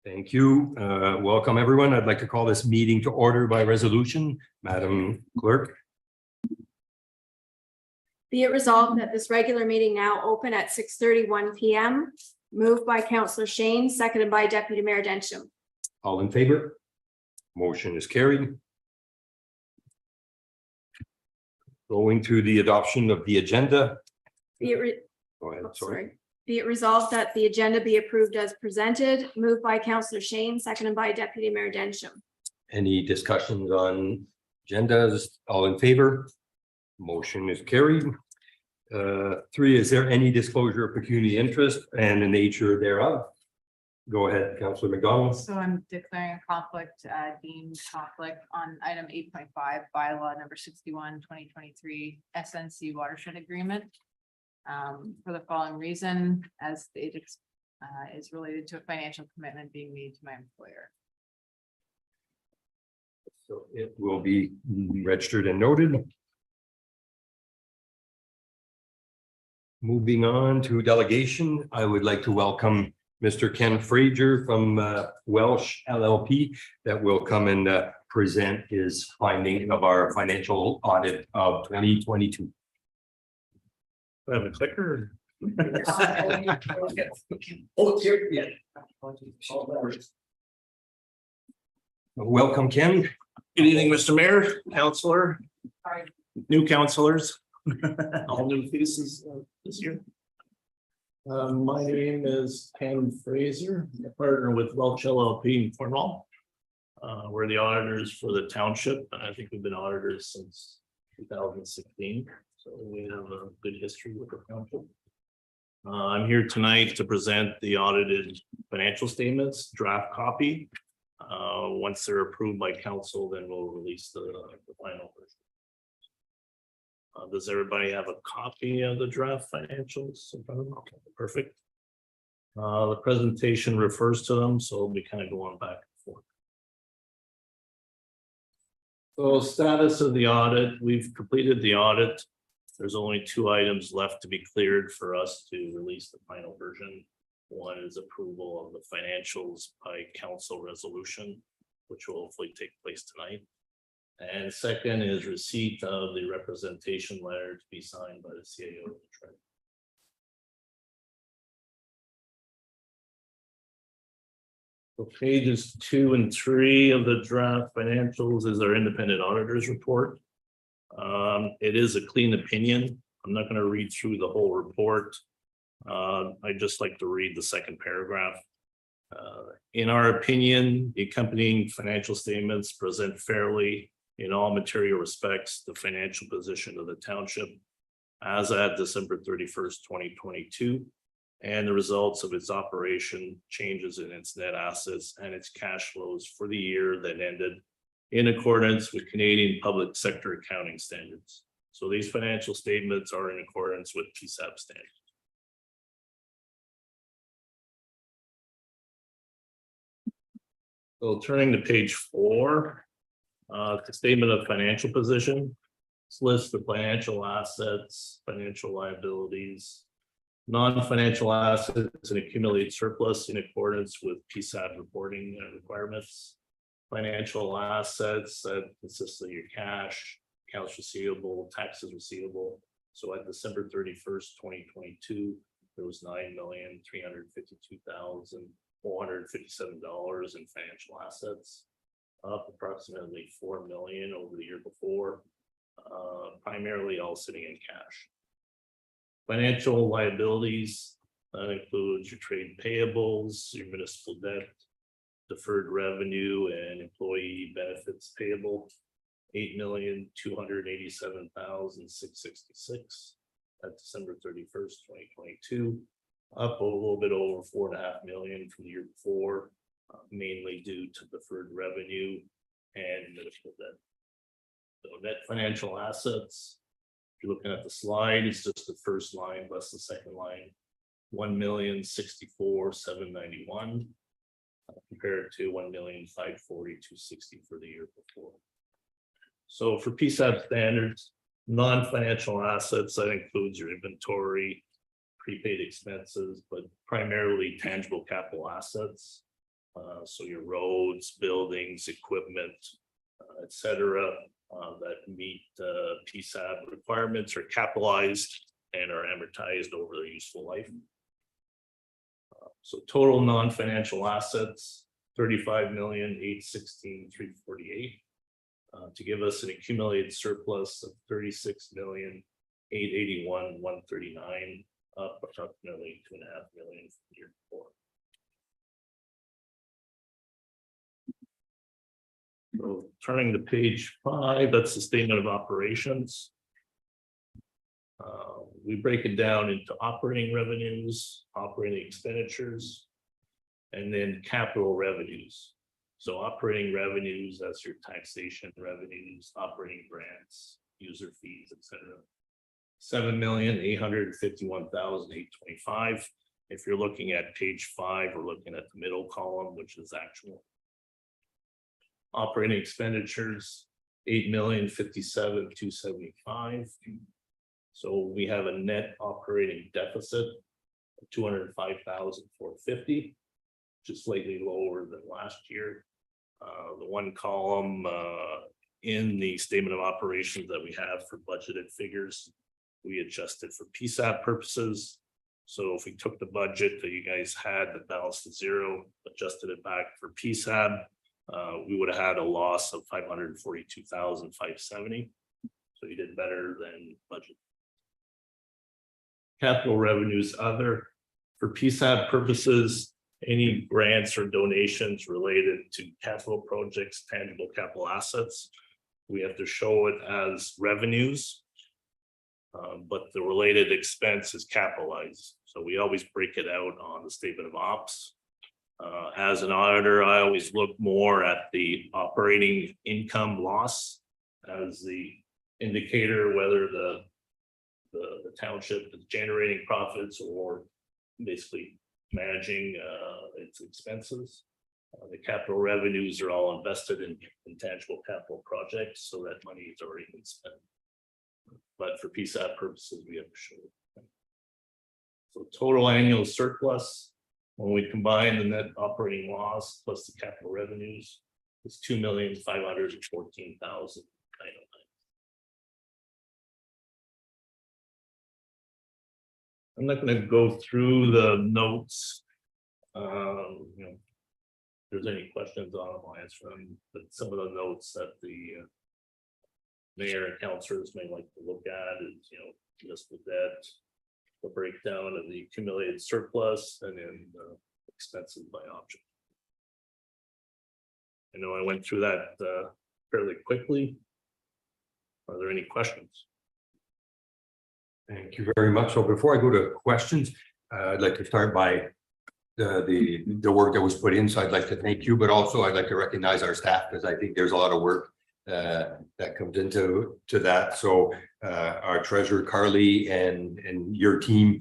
Thank you. Welcome, everyone. I'd like to call this meeting to order by resolution. Madam Clerk. Be it resolved that this regular meeting now open at 6:31 PM, moved by Councillor Shane, seconded by Deputy Mayor Densham. All in favor? Motion is carried. Going to the adoption of the agenda. Be it Go ahead, sorry. Be it resolved that the agenda be approved as presented, moved by Councillor Shane, seconded by Deputy Mayor Densham. Any discussions on agendas? All in favor? Motion is carried. 3, is there any disclosure of pecuniary interest and the nature thereof? Go ahead, Councillor McDonald. So I'm declaring a conflict, deemed conflict on item 8.5 bylaw number 61, 2023 SNC watershed agreement. For the following reason, as it is related to a financial commitment being made to my employer. So it will be registered and noted. Moving on to delegation, I would like to welcome Mr. Ken Fraser from Welsh LLP that will come and present his finding of our financial audit of 2022. I have a clicker. Welcome, Ken. Good evening, Mr. Mayor, Councillor, new councillors, all new faces this year. My name is Ken Fraser, I'm a partner with Welch LLP in Cornwall. We're the auditors for the township, and I think we've been auditors since 2016. So we have a good history with the township. I'm here tonight to present the audited financial statements, draft copy. Once they're approved by council, then we'll release the final version. Does everybody have a copy of the draft financials? Okay, perfect. The presentation refers to them, so we'll be kind of going back and forth. So status of the audit, we've completed the audit. There's only 2 items left to be cleared for us to release the final version. One is approval of the financials by council resolution, which will hopefully take place tonight. And second is receipt of the representation letter to be signed by the CAO of the Treasury. So pages 2 and 3 of the draft financials is our independent auditors report. It is a clean opinion. I'm not going to read through the whole report. I'd just like to read the second paragraph. In our opinion, the accompanying financial statements present fairly in all material respects the financial position of the township as at December 31st, 2022, and the results of its operation, changes in its net assets and its cash flows for the year that ended in accordance with Canadian public sector accounting standards. So these financial statements are in accordance with PSAP standards. So turning to page 4, the statement of financial position. This lists the financial assets, financial liabilities, non-financial assets and accumulated surplus in accordance with PSAP reporting requirements. Financial assets that consists of your cash, accounts receivable, taxes receivable. So at December 31st, 2022, there was $9,352,457 in financial assets, up approximately $4 million over the year before, primarily all sitting in cash. Financial liabilities, that includes your trade payables, your municipal debt, deferred revenue and employee benefits payable, $8,287,666 at December 31st, 2022, up a little bit over $4.5 million from the year before, mainly due to deferred revenue and municipal debt. So net financial assets, if you're looking at the slide, it's just the first line plus the second line, $1,064,791. Compared to $1,540,260 for the year before. So for PSAP standards, non-financial assets, that includes your inventory, prepaid expenses, but primarily tangible capital assets. So your roads, buildings, equipment, et cetera, that meet PSAB requirements are capitalized and are amortized over their useful life. So total non-financial assets, 35,816,348. To give us an accumulated surplus of 36,881,139, up approximately 2.5 million from the year before. So turning to page 5, that's the statement of operations. We break it down into operating revenues, operating expenditures, and then capital revenues. So operating revenues, that's your taxation revenues, operating grants, user fees, etc. 7,851,825. If you're looking at page 5, we're looking at the middle column, which is actual. Operating expenditures, 8,057,275. So we have a net operating deficit of 205,450, which is slightly lower than last year. The one column in the statement of operations that we have for budgeted figures, we adjusted for PSAP purposes. So if we took the budget that you guys had that balanced to zero, adjusted it back for PSAP, we would have had a loss of 542,570. So you did better than budget. Capital revenues other, for PSAP purposes, any grants or donations related to capital projects, tangible capital assets, we have to show it as revenues. But the related expense is capitalized. So we always break it out on the statement of ops. As an auditor, I always look more at the operating income loss as the indicator, whether the township is generating profits or basically managing its expenses. The capital revenues are all invested in intangible capital projects, so that money is already been spent. But for PSAP purposes, we have to show it. So total annual surplus, when we combine the net operating loss plus the capital revenues, is 2,514,909. I'm not going to go through the notes. If there's any questions on them, I'll answer them. But some of the notes that the mayor and councilors may like to look at is, just the debt, the breakdown of the accumulated surplus, and then expenses by object. I know I went through that fairly quickly. Are there any questions? Thank you very much. So before I go to questions, I'd like to start by the work that was put in. So I'd like to thank you, but also I'd like to recognize our staff, because I think there's a lot of work that comes into that. So our treasurer Carly and your team.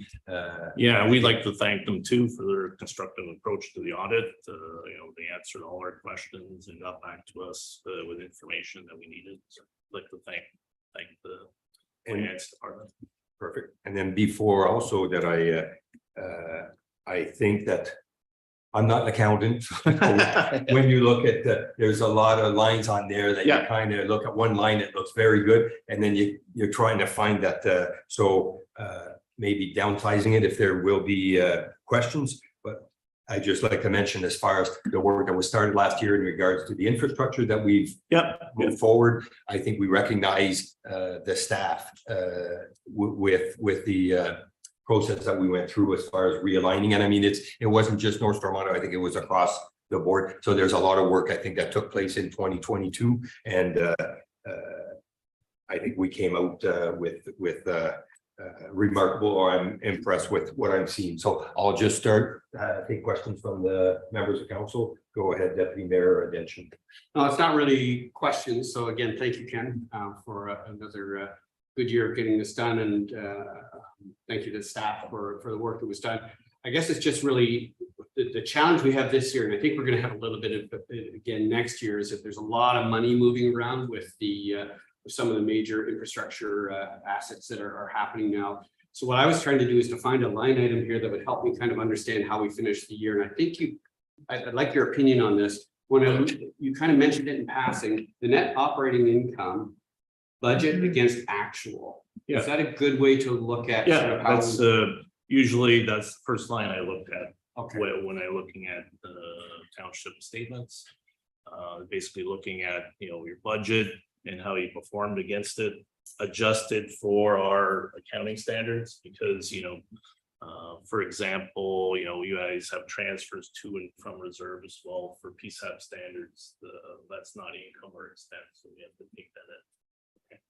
Yeah, we'd like to thank them too for their constructive approach to the audit. They answered all our questions and got back to us with information that we needed. So I'd like to thank the finance department. Perfect. And then before also that I think that I'm not an accountant. When you look at there's a lot of lines on there that you kind of look at one line, it looks very good. And then you're trying to find that. Maybe downsizing it if there will be questions. But I just like to mention, as far as the work that was started last year in regards to the infrastructure that we've moved forward, I think we recognize the staff with the process that we went through as far as realigning. And I mean, it wasn't just North Stormont, I think it was across the board. So there's a lot of work I think that took place in 2022. And I think we came out with remarkable, or I'm impressed with what I'm seeing. So I'll just start, take questions from the members of council. Go ahead, Deputy Mayor Denchen. No, it's not really questions. So again, thank you, Ken, for another good year of getting this done. And thank you to the staff for the work that was done. I guess it's just really the challenge we have this year, and I think we're going to have a little bit of it again next year, is that there's a lot of money moving around with the some of the major infrastructure assets that are happening now. So what I was trying to do is to find a line item here that would help me kind of understand how we finish the year. And I think I'd like your opinion on this. You kind of mentioned it in passing, the net operating income budget against actual. Yeah. Is that a good way to look at? sort Yeah, of how that's we- usually that's the first line I looked at Okay, when I'm looking at the township statements. Basically looking at, your budget and how you performed against it, adjusted for our accounting standards, because, for example, you guys have transfers to and from reserve as well for PSAP standards. That's not income or expense, so we have to take that in. Okay.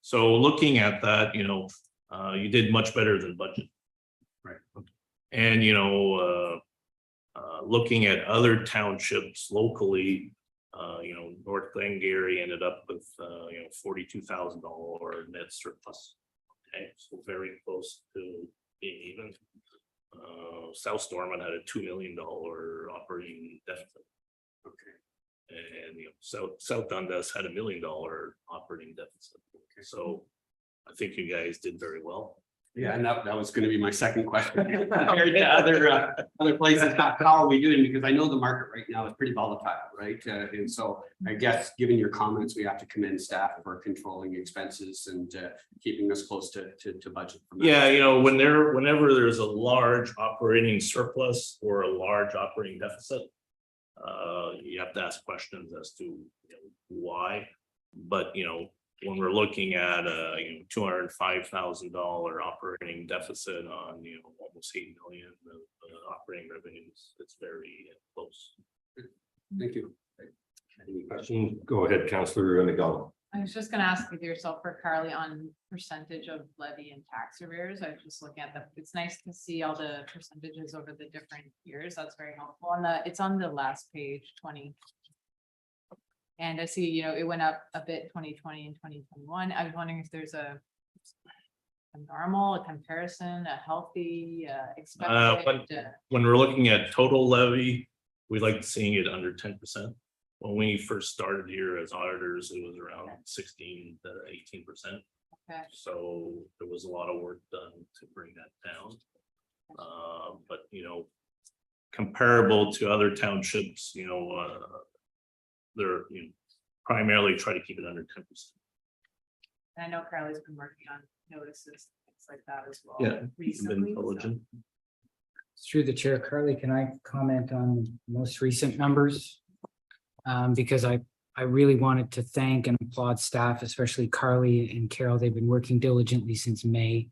So looking at that, you did much better than budget. Right. And, looking at other townships locally, North Glengarry ended up with, $42,000 net surplus. Okay, so very close to being even. South Stormont had a $2 million operating deficit. okay. And, South Dundas had $1 million operating deficit. So I think you guys did very well. Yeah, and that was gonna be my second question. Compared to other places, how are we doing? Because I know the market right now is pretty volatile, right? And so I guess, given your comments, we have to commend staff for controlling expenses and keeping us close to budget. from that. Yeah, whenever there's a large operating surplus or a large operating deficit, you have to ask questions as to why. But when we're looking at a $205,000 operating deficit on almost 8 million of operating revenues, it's very close. Thank you. Any questions? Go ahead, Councillor McDonald. I was just gonna ask with yourself for Carly on percentage of levy and tax arrears. I was just looking at it's nice to see all the percentages over the different years. That's very helpful. It's on the last page, 20. And I see, it went up a bit 2020 and 2021. I was wondering if there's a normal, a comparison, a healthy, expected. When we're looking at total levy, we like seeing it under 10%. When we first started here as auditors, it was around 16 to 18%. Okay. So there was a lot of work done to bring that down. But comparable to other townships, they're primarily try to keep it under 10%. And I know Carly's been working on notices, things like that as well. Yeah, Recently. been diligent. Through the chair, Carly, can I comment on most recent numbers? Because I really wanted to thank and applaud staff, especially Carly and Carol. They've been working diligently since May.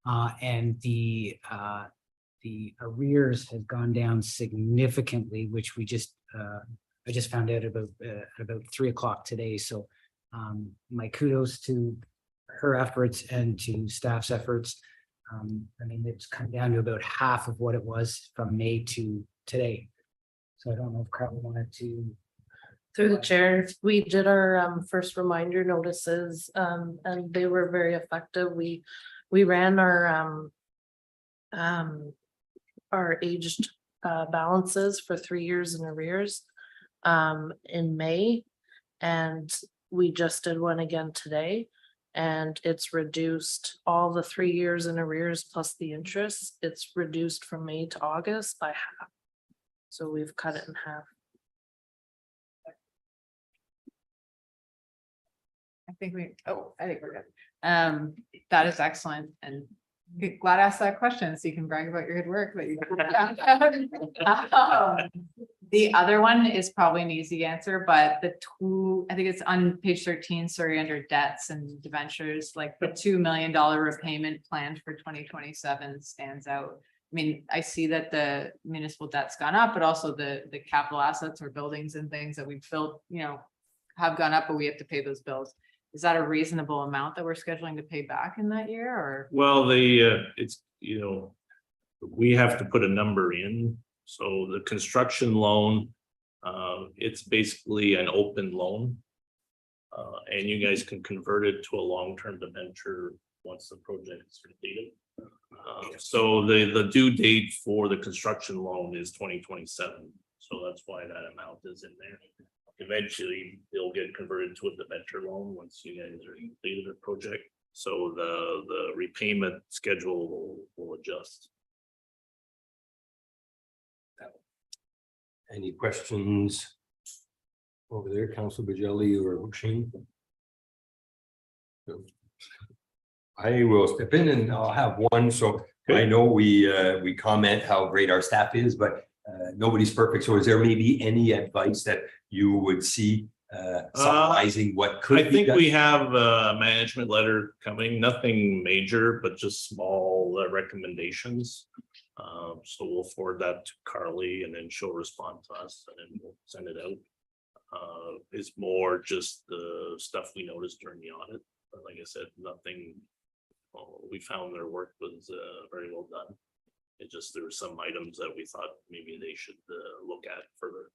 And the arrears have gone down significantly, which I just found out about 3 o'clock today. So my kudos to her efforts and to staff's efforts. It's come down to about half of what it was from May to today. So I don't know if Carly wanted to. Through the chair, we did our first reminder notices and they were very effective. We ran our aged balances for 3 years in arrears in May, and we just did one again today, and it's reduced all the 3 years in arrears plus the interest. It's reduced from May to August by half, so we've cut it in half. I think we're good. That is excellent, and glad I asked that question, so you can brag about your good work that you. The other one is probably an easy answer, but I think it's on page 13, sorry, under debts and debentures, like the $2 million repayment planned for 2027 stands out. I see that the municipal debt's gone up, but also the capital assets or buildings and things that we've built, have gone up, but we have to pay those bills. Is that a reasonable amount that we're scheduling to pay back in that year, or? Well, it's, we have to put a number in. So the construction loan, it's basically an open loan. And you guys can convert it to a long-term debenture once the project is completed. So the due date for the construction loan is 2027. So that's why that amount is in there. Eventually, it'll get converted to a debenture loan once you guys are completed the project. So the repayment schedule will adjust. Any questions? Over there, Council Bajelli or Shane? I will step in and I'll have one, so I know we comment how great our staff is, but nobody's perfect, so is there maybe any advice that you would see summarizing what could I be think done? we have a management letter coming, nothing major, but just small recommendations. So we'll forward that to Carly and then she'll respond to us and then we'll send it out. It's more just the stuff we noticed during the audit, but like I said, nothing. We found their work was very well done. It just, there were some items that we thought maybe they should look at further.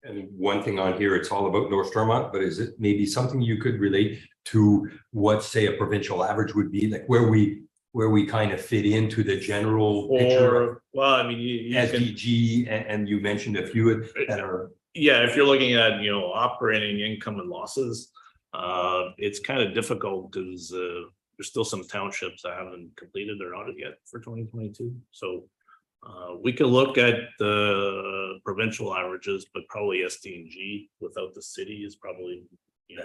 And one thing on here, it's all about North Stormont, but is it maybe something you could relate to what, say, a provincial average would be, like where we kind of fit into the general picture of Or, well, I mean, you can, SDG, and you mentioned a few that are, yeah, if you're looking at, operating income and losses, it's kind of difficult because there's still some townships that haven't completed their audit yet for 2022. So we could look at the provincial averages, but probably SDG without the city is probably,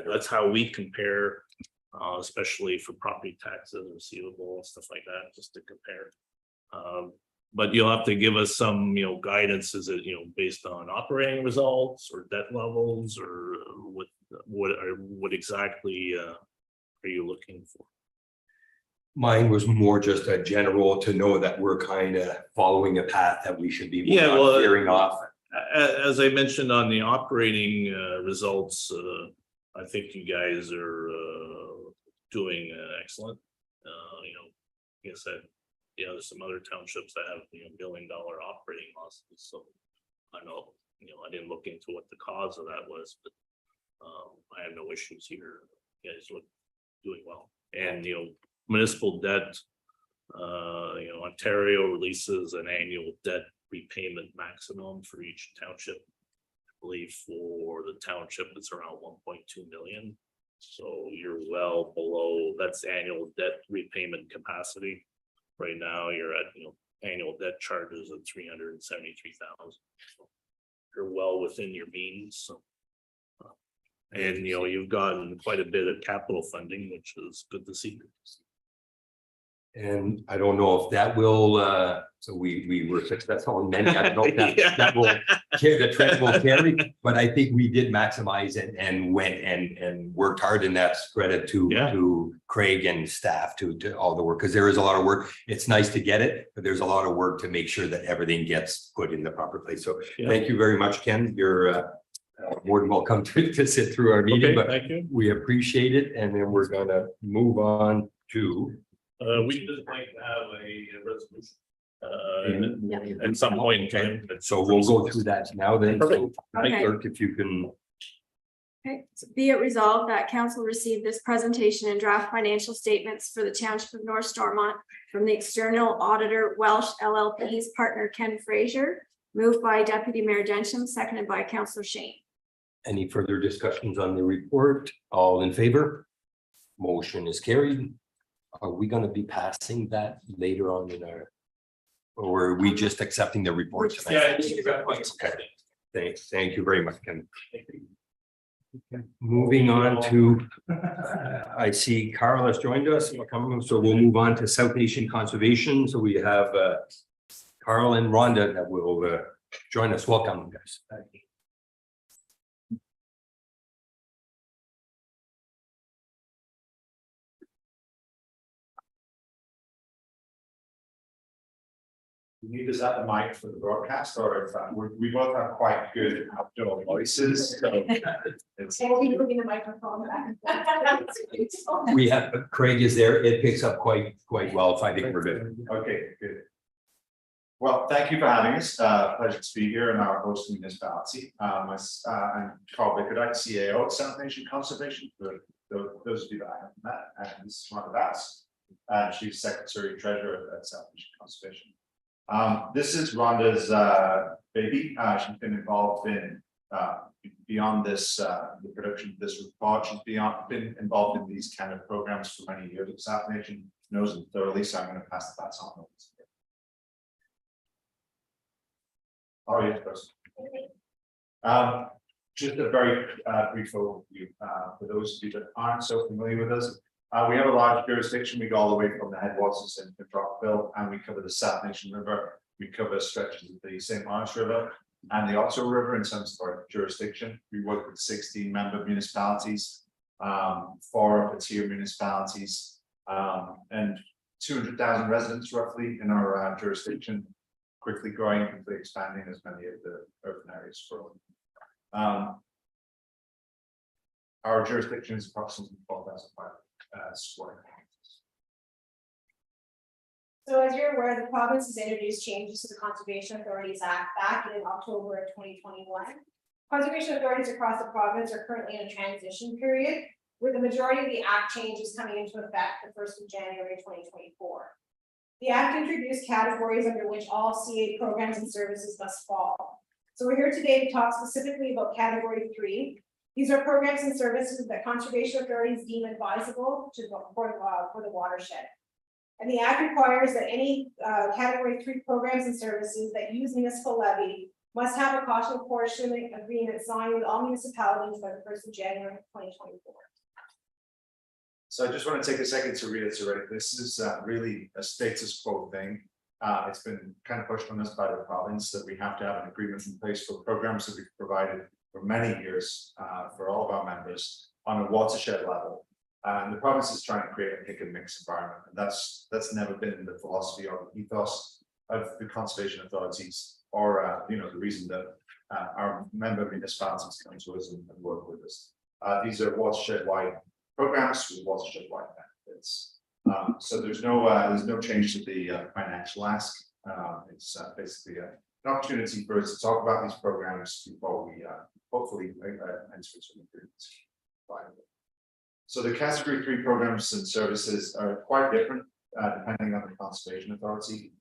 that's how we compare, especially for property taxes, receivable and stuff like that, just to compare. But you'll have to give us some, guidance. Is it, based on operating results or debt levels, or what exactly are you looking for? mine was more just a general to know that we're kind of following a path that we should be not veering off. As I mentioned on the operating results, I think you guys are doing excellent. Like I said, there's some other townships that have $1 billion operating losses. So I know, I didn't look into what the cause of that was, but I have no issues here. You guys look doing well, and municipal debt. Ontario releases an annual debt repayment maximum for each township. I believe for the township, it's around 1.2 million. So you're well below, that's annual debt repayment capacity. Right now, you're at, annual debt charges of 373,000. So you're well within your means. So, and you've gotten quite a bit of capital funding, which is good to see. And I don't know if that will, so we were successful in many, I don't know if that will, the trend will carry, but I think we did maximize it and went and worked hard, and that's credit to Craig and staff to all the work, because there is a lot of work. It's nice to get it, but there's a lot of work to make sure that everything gets put in the proper place. So thank you very much, Ken. You're more than welcome to sit through our meeting, but thank you. we appreciate it. And then we're gonna move on to We just might have a resolution at some point in time. so we'll go through that now then. So, Perfect. Okay. Clerk, if you can, Okay, so be it resolved that council received this presentation and draft financial statements for the township of North Stormont from the external auditor Welsh LLP's partner Ken Fraser, moved by Deputy Mayor Densham, seconded by Councillor Shane. any further discussions on the report? All in favor? Motion is carried. Are we gonna be passing that later on in our? Or are we just accepting the report tonight? Okay. Thank you very much, Ken. Moving on to, I see Carl has joined us, so we'll move on to South Nation Conservation. So we have Carl and Rhonda that will join us. Welcome, guys. You need us at the mic for the broadcast, or if we both have quite good outdoor voices, so it's. We have, Craig is there. It picks up quite well, if I think we're good. Okay, good. Well, thank you for having us. Pleasure to be here in our host municipality. I'm Carl Bickerdike, CAO at South Nation Conservation, for those of you that I haven't met, and this is Rhonda Bass. She's Secretary Treasurer at South Nation Conservation. This is Rhonda's baby. She's been involved in beyond this, the production of this report, she's been involved in these kind of programs for many years at Staff Nation, knows them thoroughly, so I'm going to pass the baton on. Oh, yes, Chris. Just a very brief overview for those of you that aren't so familiar with us. We have a large jurisdiction. We go all the way from the headwaters in Rockville, and we cover the South Nation River. We cover stretches of the St. Lawrence River and the Ottawa River in terms of our jurisdiction. We work with 16 member municipalities, 4 upper-tier municipalities, and 200,000 residents roughly in our jurisdiction. Quickly growing, quickly expanding as many of the urban areas grow. Our jurisdiction is approximately 12,500 square kilometers. So as you're aware, the province has introduced changes to the Conservation Authorities Act back in October of 2021. Conservation authorities across the province are currently in a transition period, with the majority of the act changes coming into effect the 1st of January 2024. The act introduced categories under which all CA programs and services must fall. So we're here today to talk specifically about category 3. These are programs and services that conservation authorities deem advisable for the watershed. And the act requires that any category 3 programs and services that use municipal levy must have a cost apportionment agreement signed with all municipalities by the 1st of January 2024. So I just want to take a second to reiterate, this is really a status quo thing. It's been kind of pushed on us by the province that we have to have an agreement in place for programs that we've provided for many years for all of our members on a watershed level. And the province is trying to create a pick and mix environment, and that's never been the philosophy or the ethos of the conservation authorities, or the reason that our member municipalities come to us and work with us. These are watershed-wide programs with watershed-wide benefits. So there's no change to the financial ask. It's basically an opportunity for us to talk about these programs before we hopefully enter into an agreement. So the category 3 programs and services are quite different depending on the conservation authority.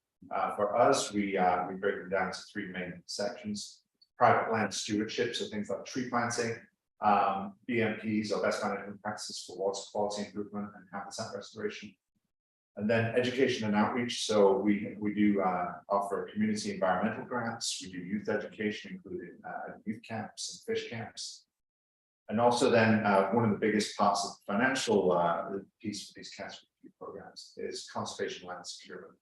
For us, we break them down to 3 main sections: private land stewardship, so things like tree planting, BMPs or best management practices for water quality improvement and habitat restoration, and then education and outreach. So we do offer community environmental grants. We do youth education, including youth camps and fish camps. And also then one of the biggest parts of the financial piece for these category programs is conservation land securement.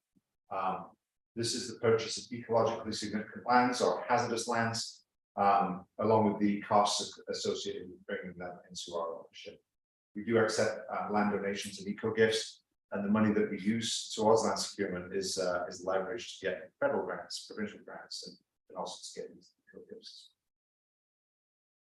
This is the purchase of ecologically significant lands or hazardous lands, along with the costs associated with bringing them into our ownership. We do accept land donations and eco gifts, and the money that we use towards land securement is leveraged to get federal grants, provincial grants, and also to get these eco gifts.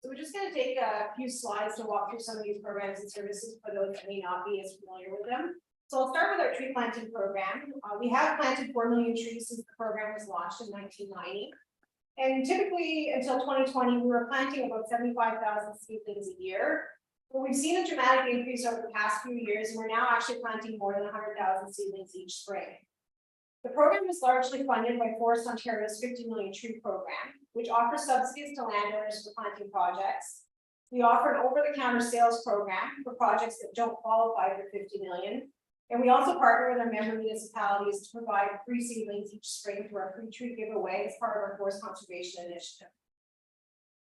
So we're just going to take a few slides to walk through some of these programs and services for those that may not be as familiar with them. So I'll start with our tree planting program. We have planted 4 million trees since the program was launched in 1990. And typically until 2020, we were planting about 75,000 seedlings a year. But we've seen a dramatic increase over the past few years, and we're now actually planting more than 100,000 seedlings each spring. The program is largely funded by Forest Ontario's 50 million tree program, which offers subsidies to landowners for planting projects. We offer an over-the-counter sales program for projects that don't qualify for 50 million. And we also partner with our member municipalities to provide free seedlings each spring through our free tree giveaway as part of our forest conservation initiative.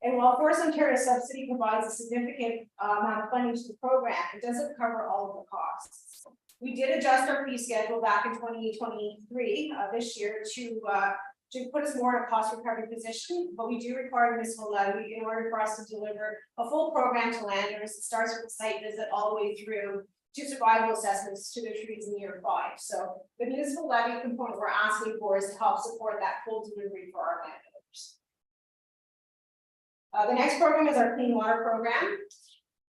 And while Forest Ontario subsidy provides a significant amount of funding to the program, it doesn't cover all of the costs. We did adjust our fee schedule back in 2023 this year to put us more in a cost recovery position, but we do require municipal levy in order for us to deliver a full program to landowners. It starts with the site visit all the way through to survival assessments to their trees in year 5. So the municipal levy component we're asking for is to help support that full delivery for our landowners. The next program is our Clean Water Program.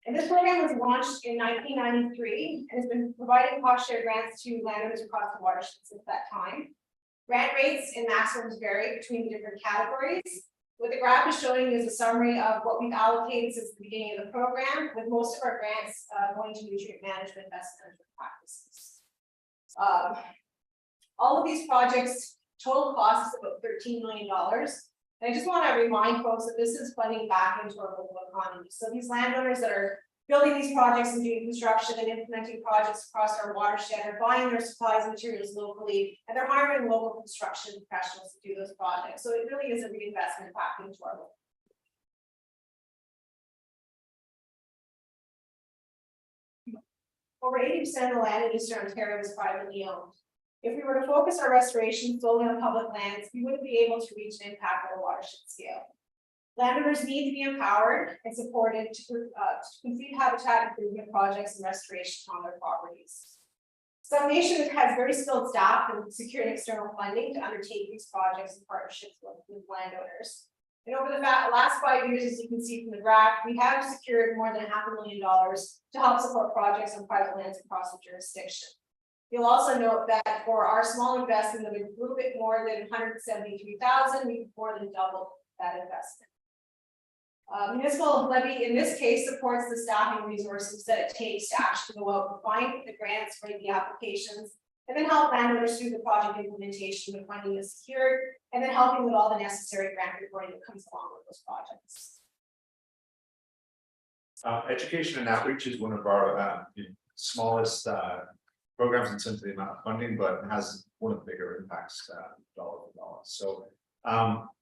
And this program was launched in 1993 and has been providing cost share grants to landowners across the watershed since that time. Grant rates and maximums vary between the different categories. What the graph is showing is a summary of what we've allocated since the beginning of the program, with most of our grants going to nutrient management best management practices. All of these projects, total cost is about $13 million. And I just want to remind folks that this is funding back into our local economy. So these landowners that are building these projects and doing construction and implementing projects across our watershed are buying their supplies and materials locally, and they're hiring local construction professionals to do those projects. So it really is a reinvestment back into our local. Over 80% of the land in Eastern Ontario is privately owned. If we were to focus our restoration solely on public lands, we wouldn't be able to reach an impact at a watershed scale. Landowners need to be empowered and supported to complete habitat improvement projects and restoration on their properties. Some Nation has very skilled staff and secured external funding to undertake these projects in partnerships with landowners. And over the last 5 years, as you can see from the graph, we have secured more than $500,000 to help support projects on private lands across the jurisdiction. You'll also note that for our small investment of a little bit more than $173,000, we've more than doubled that investment. Municipal levy in this case supports the staffing resources that it takes to actually go out and find the grants, write the applications, and then help landowners through the project implementation when funding is secured, and then helping with all the necessary grant reporting that comes along with those projects. Education and outreach is one of our smallest programs in terms of the amount of funding, but it has one of the bigger impacts dollar for dollar. So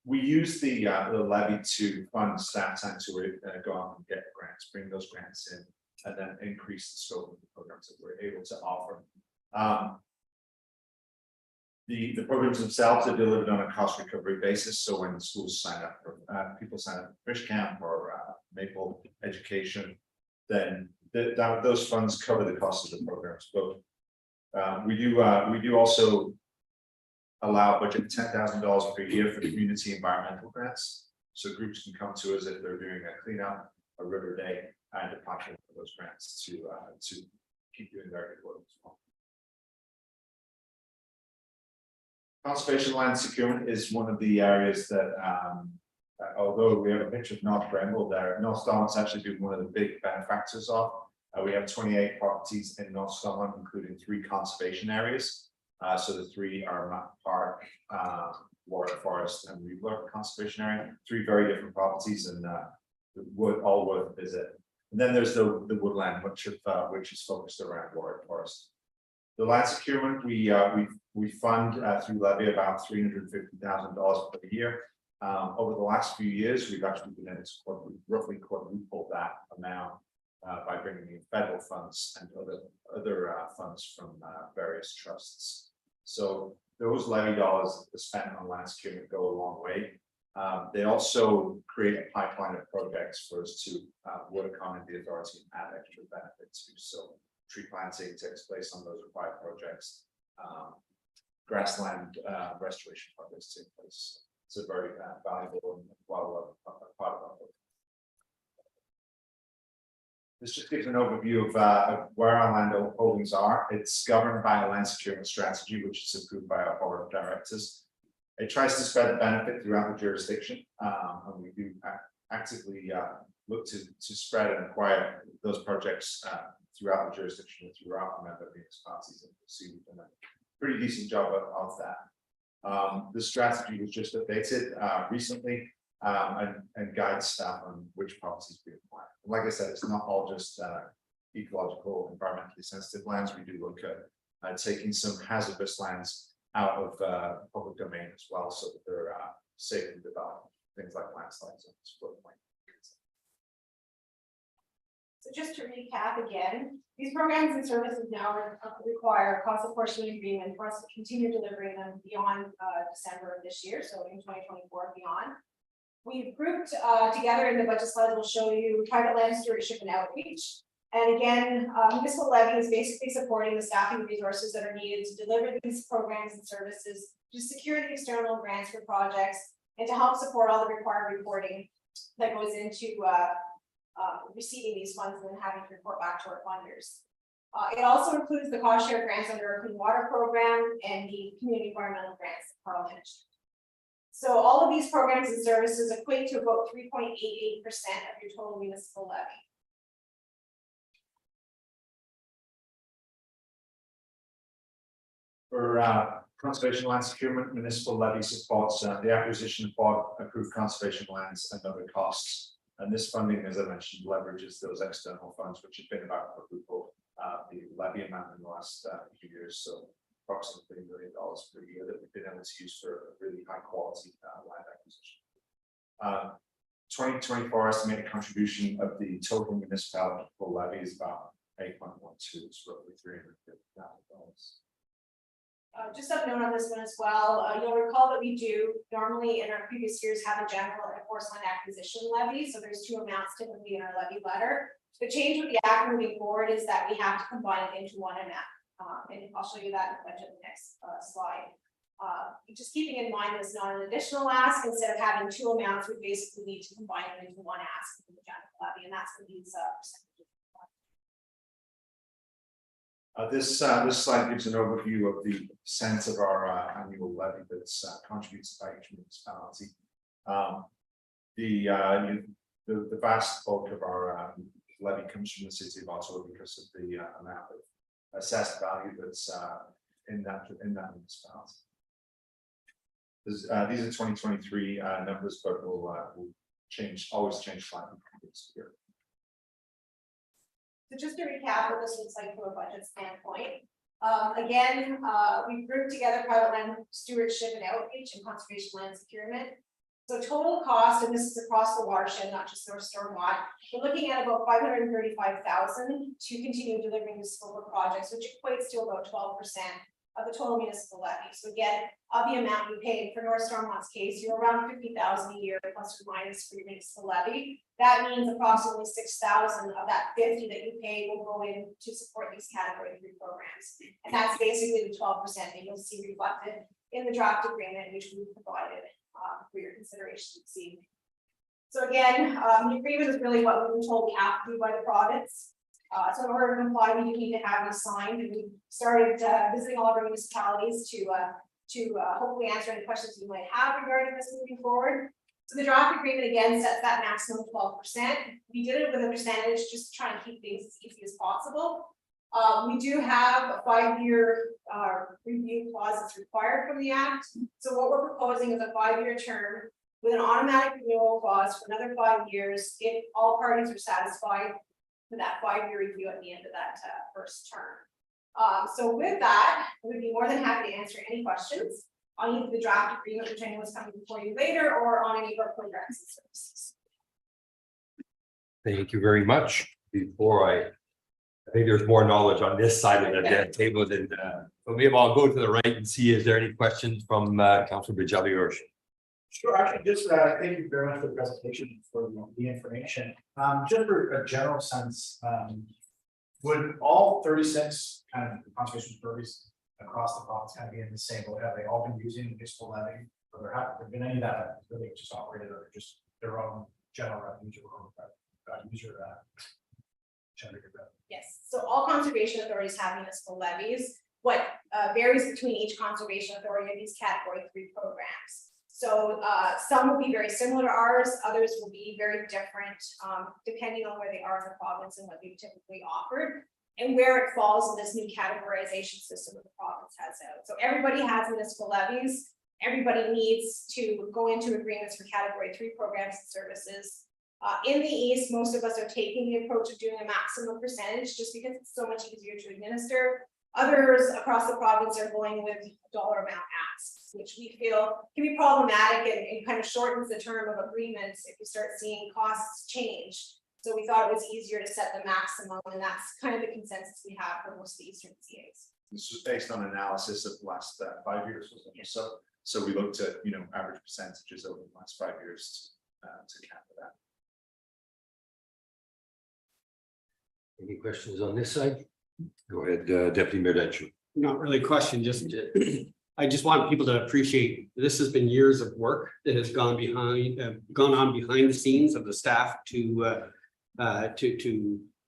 we use the levy to fund staff time to go out and get grants, bring those grants in, and then increase the scope of the programs that we're able to offer. The programs themselves are delivered on a cost recovery basis. So when schools sign up for people sign up for Fish Camp or Maple Education, then those funds cover the cost of the programs. But we do also allow a budget of $10,000 per year for community environmental grants. So groups can come to us if they're doing a cleanup, a river day, and apply for those grants to keep doing their good work as well. Conservation land securement is one of the areas that, although we have a picture of North Bramble there, North Stormont's actually been one of the big benefactors of. We have 28 properties in North Stormont, including 3 conservation areas. So the 3 are Mount Park, Warwick Forest, and Reebler Conservation Area. 3 very different properties, and all worth a visit. And then there's the woodland, which is focused around Warwick Forest. The land securement, we fund through levy about $350,000 per year. Over the last few years, we've actually been able to roughly quadruple that amount by bringing in federal funds and other funds from various trusts. So those levy dollars spent on land securement go a long way. They also create a pipeline of projects for us to work on in the authority and add extra benefits to. So tree planting takes place on those required projects. Grassland restoration projects take place. It's a very valuable and well part of our work. This just gives an overview of where our land holdings are. It's governed by a land securement strategy, which is approved by our board of directors. It tries to spread the benefit throughout the jurisdiction, and we do actively look to spread and acquire those projects throughout the jurisdiction and throughout the member municipalities. And we'll see we've done a pretty decent job of that. The strategy was just updated recently and guides staff on which properties we acquire. Like I said, it's not all just ecological, environmentally sensitive lands. We do look at taking some hazardous lands out of public domain as well, so that they're safe and developed. Things like landslides and floodplain. So just to recap again, these programs and services now require a cost apportionment agreement for us to continue delivering them beyond December of this year, so in 2024 and beyond. We've grouped together in the budget slides, we'll show you private land stewardship and outreach. And again, municipal levy is basically supporting the staffing resources that are needed to deliver these programs and services, to secure the external grants for projects, and to help support all the required reporting that goes into receiving these funds and then having to report back to our funders. It also includes the cost share grants under our Clean Water Program and the community environmental grants that Carl mentioned. So all of these programs and services equate to about 3.88% of your total municipal levy. For Conservation land securement, municipal levy supports the acquisition of board approved conservation lands and other costs. And this funding, as I mentioned, leverages those external funds, which have been about quadruple the levy amount in the last few years. So approximately $1 million per year that we've been able to use for a really high quality land acquisition. 2024 estimated contribution of the total municipal levy is about 8.12, it's roughly $350,000. Just a note on this one as well, you'll recall that we do normally in our previous years have a general and a forest land acquisition levy, so there's two amounts typically in our levy letter. The change with the act moving forward is that we have to combine it into one amount, and I'll show you that in the budget in the next slide. Just keeping in mind it's not an additional ask, instead of having two amounts, we basically need to combine it into one ask for the general levy, and that's what these percentages. This slide gives an overview of the percent of our annual levy that's contributed by each municipality. The vast bulk of our levy comes from the city of Ottawa because of the amount of assessed value that's in that municipality. These are 2023 numbers, but will always change slightly from this year. So just to recap what this looks like from a budget standpoint. Again, we've grouped together private land stewardship and outreach and conservation land securement. So total cost, and this is across the watershed, not just North Stormont, we're looking at about $535,000 to continue delivering the scope of projects, which equates to about 12% of the total municipal levy. So again, of the amount you paid for North Stormont's case, you're around $50,000 a year plus or minus for your municipal levy. That means approximately $6,000 of that $50,000 that you pay will go in to support these category 3 programs. And that's basically the 12% that you'll see reflected in the draft agreement, which we provided for your consideration this evening. So again, the agreement is really what we've been told we have to do by the province. So in order to comply, we do need to have these signed, and we started visiting all of our municipalities to hopefully answer any questions you might have regarding this moving forward. So the draft agreement again sets that maximum 12%. We did it with a percentage just to try and keep things as easy as possible. We do have a 5-year review clause that's required from the act. So what we're proposing is a 5-year term with an automatic renewal clause for another 5 years if all parties are satisfied with that 5-year review at the end of that first term. So with that, we'd be more than happy to answer any questions on either the draft agreement, which I know is coming before you later, or on any of our programs and services. Thank you very much. Before I think there's more knowledge on this side of the table than, but maybe I'll go to the right and see, is there any questions from Councilor Bourgeois? Sure, actually, just thank you very much for the presentation, for the information. Just for a general sense, would all 36 kind of conservation authorities across the province kind of be in the same boat? Have they all been using the municipal levy? Or there have been any that have really just operated or just their own general revenue or user generated revenue? Yes, so all conservation authorities have municipal levies. What varies between each conservation authority are these category 3 programs. So some will be very similar to ours, others will be very different, depending on where they are in the province and what they've typically offered, and where it falls in this new categorization system that the province has out. So everybody has municipal levies. Everybody needs to go into agreements for category 3 programs and services. In the East, most of us are taking the approach of doing a maximum percentage just because it's so much easier to administer. Others across the province are going with dollar amount asks, which we feel can be problematic and kind of shortens the term of agreements if you start seeing costs change. So we thought it was easier to set the maximum, and that's kind of the consensus we have for most of the Eastern CAs. This was based on analysis of the last 5 years, wasn't it? So we looked at average percentages over the last 5 years to account for that. Any questions on this side? Go ahead, Deputy Mayor Denchuk. Not really a question, just I just want people to appreciate this has been years of work that has gone on behind the scenes of the staff to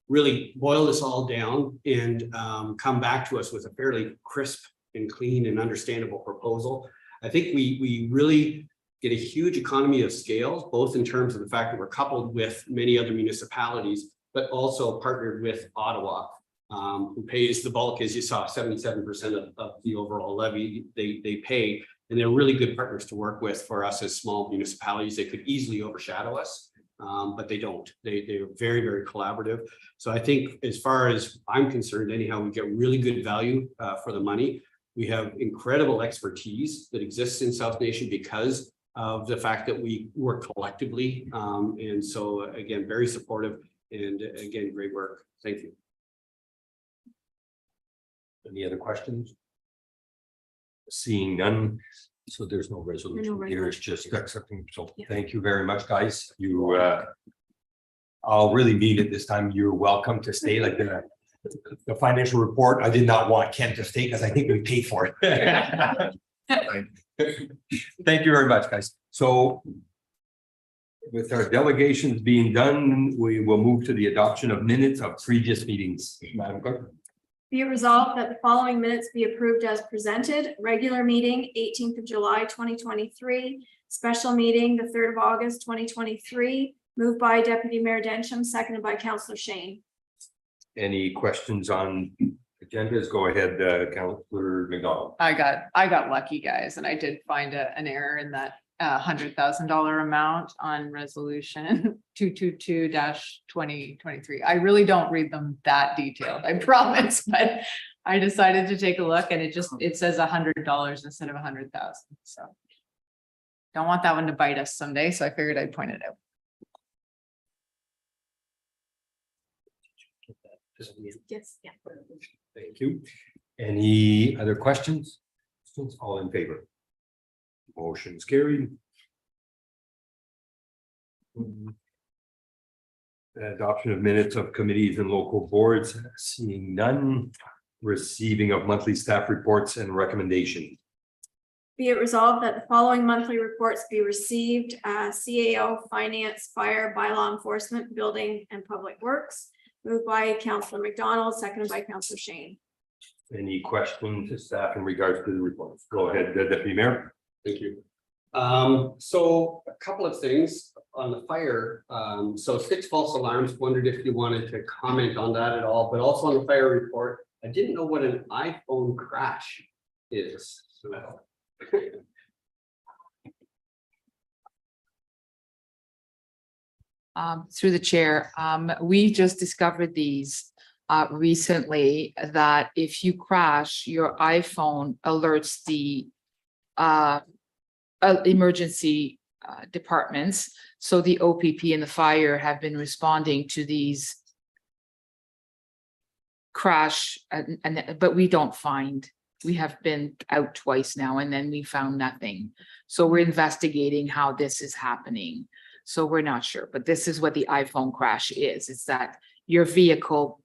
really boil this all down and come back to us with a fairly crisp and clean and understandable proposal. I think we really get a huge economy of scale, both in terms of the fact that we're coupled with many other municipalities, but also partnered with Ottawa. who pays the bulk, as you saw, 77% of the overall levy they pay. And they're really good partners to work with for us as small municipalities. They could easily overshadow us, but they don't. They're very, very collaborative. So I think as far as I'm concerned, anyhow, we get really good value for the money. We have incredible expertise that exists in South Nation because of the fact that we work collectively. And so again, very supportive and again, great work. Thank you. Any other questions? Seeing none, so there's no resolution here, it's just accepting, so Yeah. thank you very much, guys. You I'll really mean it this time, you're welcome to stay, like the financial report, I did not want Ken to stay because I think we paid for it. Thank you very much, guys. So with our delegations being done, we will move to the adoption of minutes of previous meetings. Madam Clerk. Be it resolved that the following minutes be approved as presented. Regular meeting, 18th of July, 2023. Special meeting, the 3rd of August, 2023. Moved by Deputy Mayor Densham, seconded by Councillor Shane. Any questions on agendas? Go ahead, Councillor McDonald. I got lucky, guys, and I did find an error in that $100,000 amount on resolution 222-2023. I really don't read them that detailed, I promise, but I decided to take a look and it says $100 instead of 100,000. So don't want that one to bite us someday. So I figured I'd point it out. Yes, yeah. Thank you. Any other questions? All in favor? Motion's carried. Adoption of minutes of committees and local boards, seeing none. Receiving of monthly staff reports and recommendation. Be it resolved that the following monthly reports be received, CAO, Finance, Fire, Bylaw Enforcement, Building and Public Works. Moved by Councillor McDonald, seconded by Councillor Shane. Any questions to staff in regards to the reports? Go ahead, Deputy Mayor. Thank you. So a couple of things on the fire. So 6 false alarms, wondered if you wanted to comment on that at all, but also on the fire report. I didn't know what an iPhone crash is. So Through the chair, we just discovered these recently, that if you crash, your iPhone alerts the emergency departments. So the OPP and the fire have been responding to these crash, but we don't find. We have been out twice now and then we found nothing. So we're investigating how this is happening. So we're not sure, but this is what the iPhone crash is. It's that your vehicle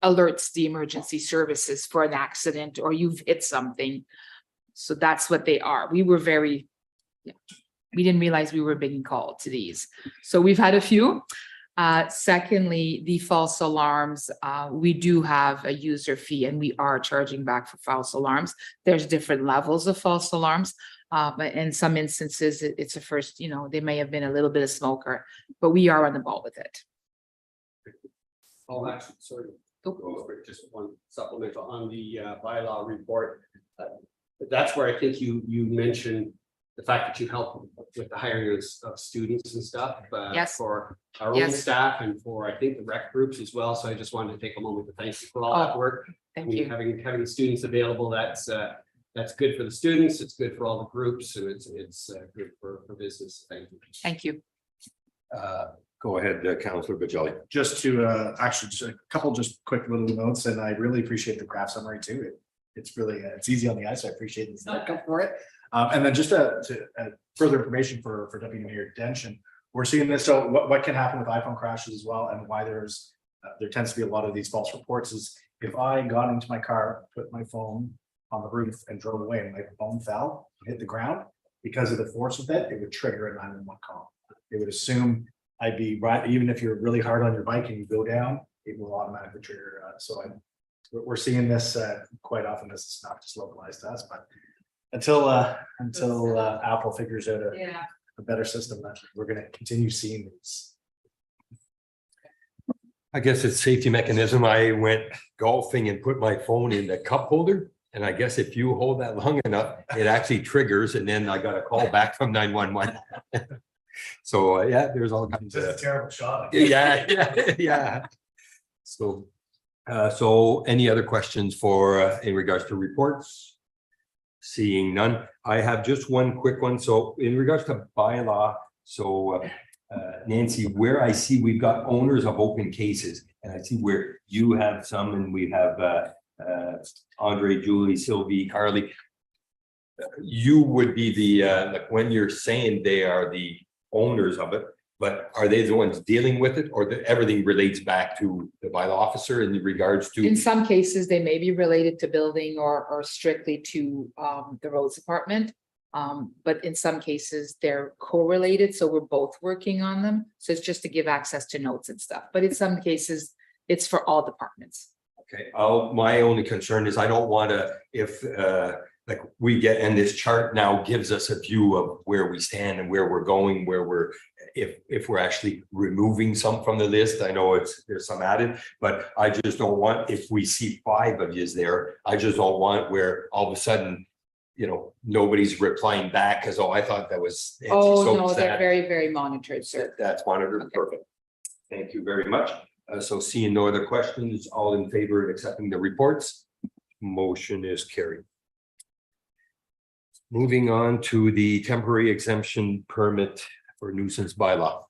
alerts the emergency services for an accident or you've hit something. So that's what they are. We were we didn't realize we were being called to these. So we've had a few. Secondly, the false alarms, we do have a user fee and we are charging back for false alarms. There's different levels of false alarms. But in some instances, it's a first, they may have been a little bit of smoker, but we are on the ball with it. Oh, actually, sorry. Just one supplemental on the bylaw report. That's where I think you mentioned the fact that you help with the hiring of students and stuff. Yes. For our own Yes. staff and for, I think, the rec groups as well. So I just wanted to take a moment to thank you for all that work. Thank I mean, you. having students available, that's good for the students, it's good for all the groups, and it's good for business. Thank you. Thank you. Go ahead, Councillor Bajali. Just to actually just a couple just quick little notes, and I really appreciate the graph summary too. It's really it's easy on the eye, so I appreciate this come for it. And then just to further information for Deputy Mayor Densham, we're seeing this. So what can happen with iPhone crashes as well, and why there tends to be a lot of these false reports is if I got into my car, put my phone on the roof and drove away, and my phone fell and hit the ground, because of the force of it would trigger a 911 call. They would assume I'd be right, even if you're really hard on your bike and you go down, it will automatically trigger. We're seeing this quite often. This is not just localized to us, but until Apple figures out a better system, we're going to continue seeing these. I guess it's safety mechanism. I went golfing and put my phone in the cup holder. And I guess if you hold that long enough, it actually triggers and then I got a call back from 911. So, yeah, there's all kinds Just a of, terrible shot. yeah. So, so any other questions for, in regards to reports? Seeing none, I have just one quick one. So in regards to bylaw, so Nancy, where I see we've got owners of open cases, and I see where you have some and we have Andre, Julie, Sylvie, Carly. You would be the, like when you're saying they are the owners of it, but are they the ones dealing with it, or everything relates back to the bylaw officer in regards to? In some cases, they may be related to building or strictly to the roads department. But in some cases, they're correlated, so we're both working on them. So it's just to give access to notes and stuff, but in some cases, it's for all departments. Okay, my only concern is I don't want to, if like we get, and this chart now gives us a view of where we stand and where we're going, where we're, if we're actually removing some from the list. I know there's some added, but I just don't want, if we see 5 of yous there, I just don't want where all of a sudden, you know, nobody's replying back because, I thought that was. Oh, so no, they're sad. very, very monitored, sir. That's monitored, perfect. Thank you very much. So seeing no other questions, all in favor of accepting the reports? Motion is carried. Moving on to the temporary exemption permit for nuisance bylaw.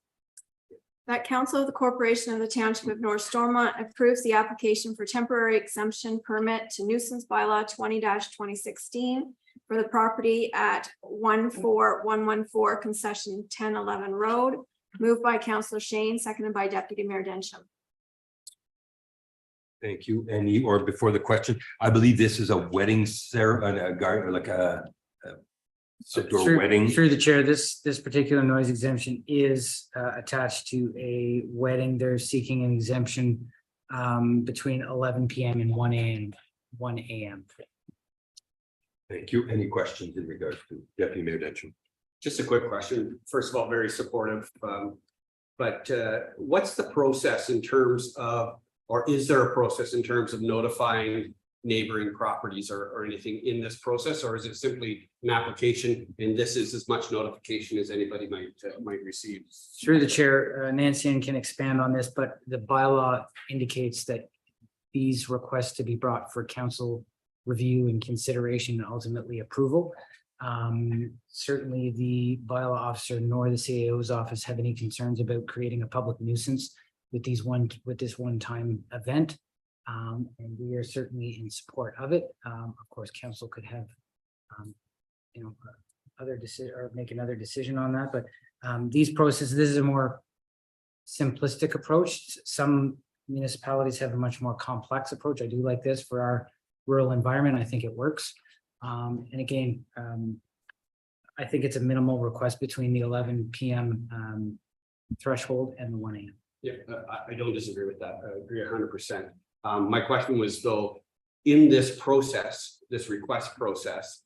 That council of the corporation of the township of North Stormont approves the application for temporary exemption permit to nuisance bylaw 20-2016 for the property at 14114 concession 1011 road, moved by Councillor Shane, seconded by Deputy Mayor Densham. Thank you. Any, or before the question, I believe this is a wedding ceremony, like a outdoor Through- wedding. Through the chair, this particular noise exemption is attached to a wedding. They're seeking an exemption between 11 PM and 1 AM. Thank you. Any questions in regards to Deputy Mayor Densham? Just a quick question. First of all, very supportive. But what's the process in terms of, or is there a process in terms of notifying neighboring properties or anything in this process? Or is it simply an application and this is as much notification as anybody might receive? Through the chair, Nancy Ann can expand on this, but the bylaw indicates that these requests to be brought for council review and consideration and ultimately approval. Certainly the bylaw officer nor the CAO's office have any concerns about creating a public nuisance with this one-time event. And we are certainly in support of it. Of course, council could have, other decision or make another decision on that, but these processes, this is a more simplistic approach. Some municipalities have a much more complex approach. I do like this for our rural environment. I think it works. And again, I think it's a minimal request between the 11 PM threshold and the 1 AM. Yeah, I don't disagree with that. I agree 100%. My question was though, in this process, this request process,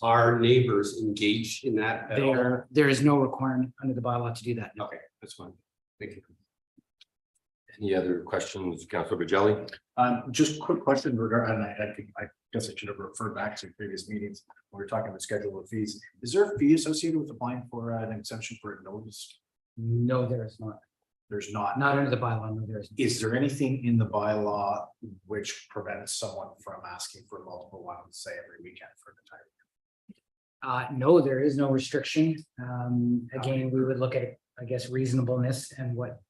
are neighbors engaged in that at all? There is no requirement under the bylaw to do that. No. Okay, that's fine. Thank you. Any other questions, Councilor Bajelli? Just a quick question regarding, I guess I should have referred back to previous meetings. When we were talking about schedule of fees. Is there a fee associated with applying for an exemption for a notice? No, there is not. There's not. Not under the bylaw. No, there is. Is there anything in the bylaw which prevents someone from asking for multiple ones, say every weekend for the time? No, there is no restriction. Again, we would look at, I guess, reasonableness and what,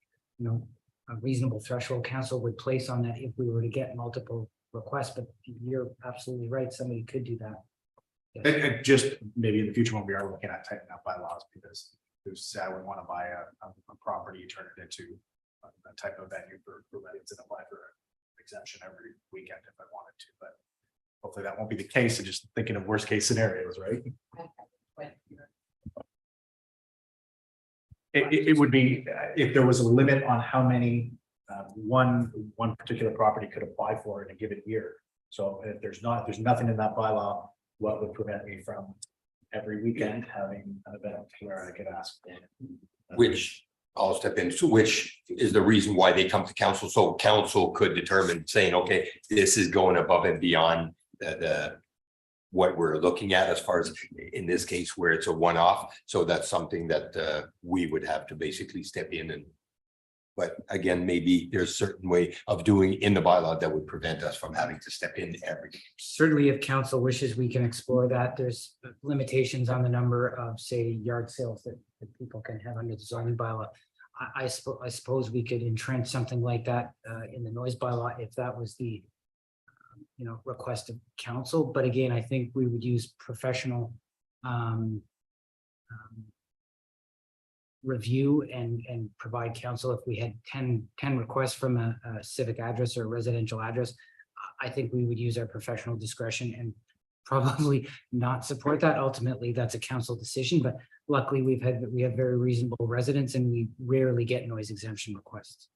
a reasonable threshold council would place on that if we were to get multiple requests, but you're absolutely right. Somebody could do that. And just maybe in the future when we are looking at tightening up bylaws, because there's, I would want to buy a property, turn it into a type of venue for weddings and apply for an exemption every weekend if I wanted to, but hopefully that won't be the case. I'm just thinking of worst case scenarios, right? It would be, if there was a limit on how many one particular property could apply for in a given year. So if there's nothing in that bylaw, what would prevent me from every weekend having an event where I could ask for? Which I'll step in, so which is the reason why they come to council, so council could determine saying, okay, this is going above and beyond the what we're looking at as far as in this case where it's a one-off. So that's something that we would have to basically step in and. But again, maybe there's a certain way of doing in the bylaw that would prevent us from having to step in every. Certainly, if council wishes, we can explore that. There's limitations on the number of, say, yard sales that people can have under the zoning bylaw. I suppose we could entrench something like that in the noise bylaw if that was the request of council. But again, I think we would use professional review and provide counsel. If we had 10 requests from a civic address or a residential address, I think we would use our professional discretion and probably not support that. Ultimately, that's a council decision, but luckily we have very reasonable residents and we rarely get noise exemption requests.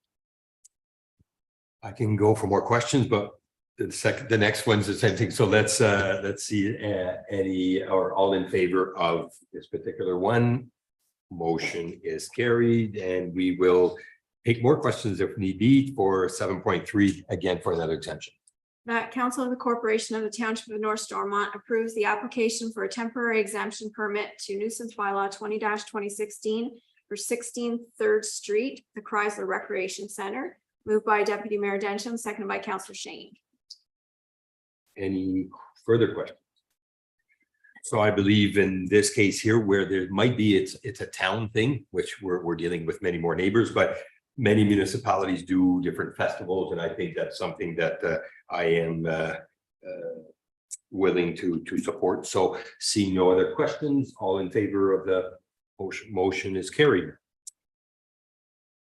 I can go for more questions, but the next one's the same thing. So let's see, any or all in favor of this particular one. Motion is carried, and we will take more questions if need be for 7.3 again for another exemption. That council of the corporation of the township of North Stormont approves the application for a temporary exemption permit to nuisance bylaw 20-2016 for 16 3rd Street, the Chrysler Recreation Center, moved by Deputy Mayor Densham, seconded by Councillor Shane. Any further questions? So I believe in this case here where there might be, it's a town thing, which we're dealing with many more neighbors, but many municipalities do different festivals. And I think that's something that I am willing to support. So seeing no other questions, all in favor of the motion is carried.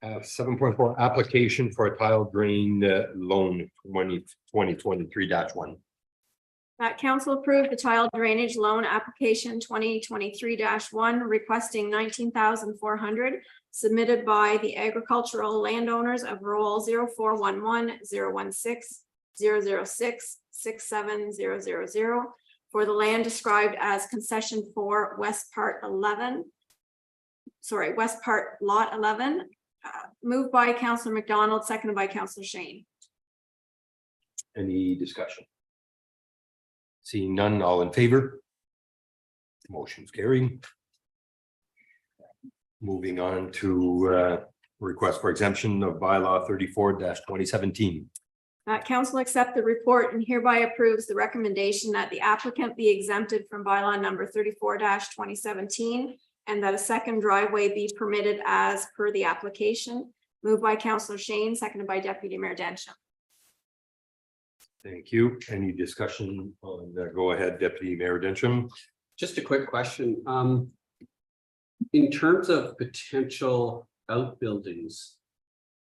7.4 application for a tile drain loan 2023-1. That council approved the tile drainage loan application 2023-1 requesting 19,400 submitted by the agricultural landowners of roll 0411 016 006 67000 for the land described as concession 4 West Part 11. Sorry, West Part Lot 11, moved by Councillor McDonald, seconded by Councillor Shane. Any discussion? Seeing none, all in favor? Motion's carried. Moving on to request for exemption of bylaw 34-2017. Council accept the report and hereby approves the recommendation that the applicant be exempted from bylaw number 34-2017 and that a second driveway be permitted as per the application. Moved by Councillor Shane, seconded by Deputy Mayor Densham. Thank you. Any discussion on go ahead, Deputy Mayor Densham? Just a quick question. In terms of potential outbuildings,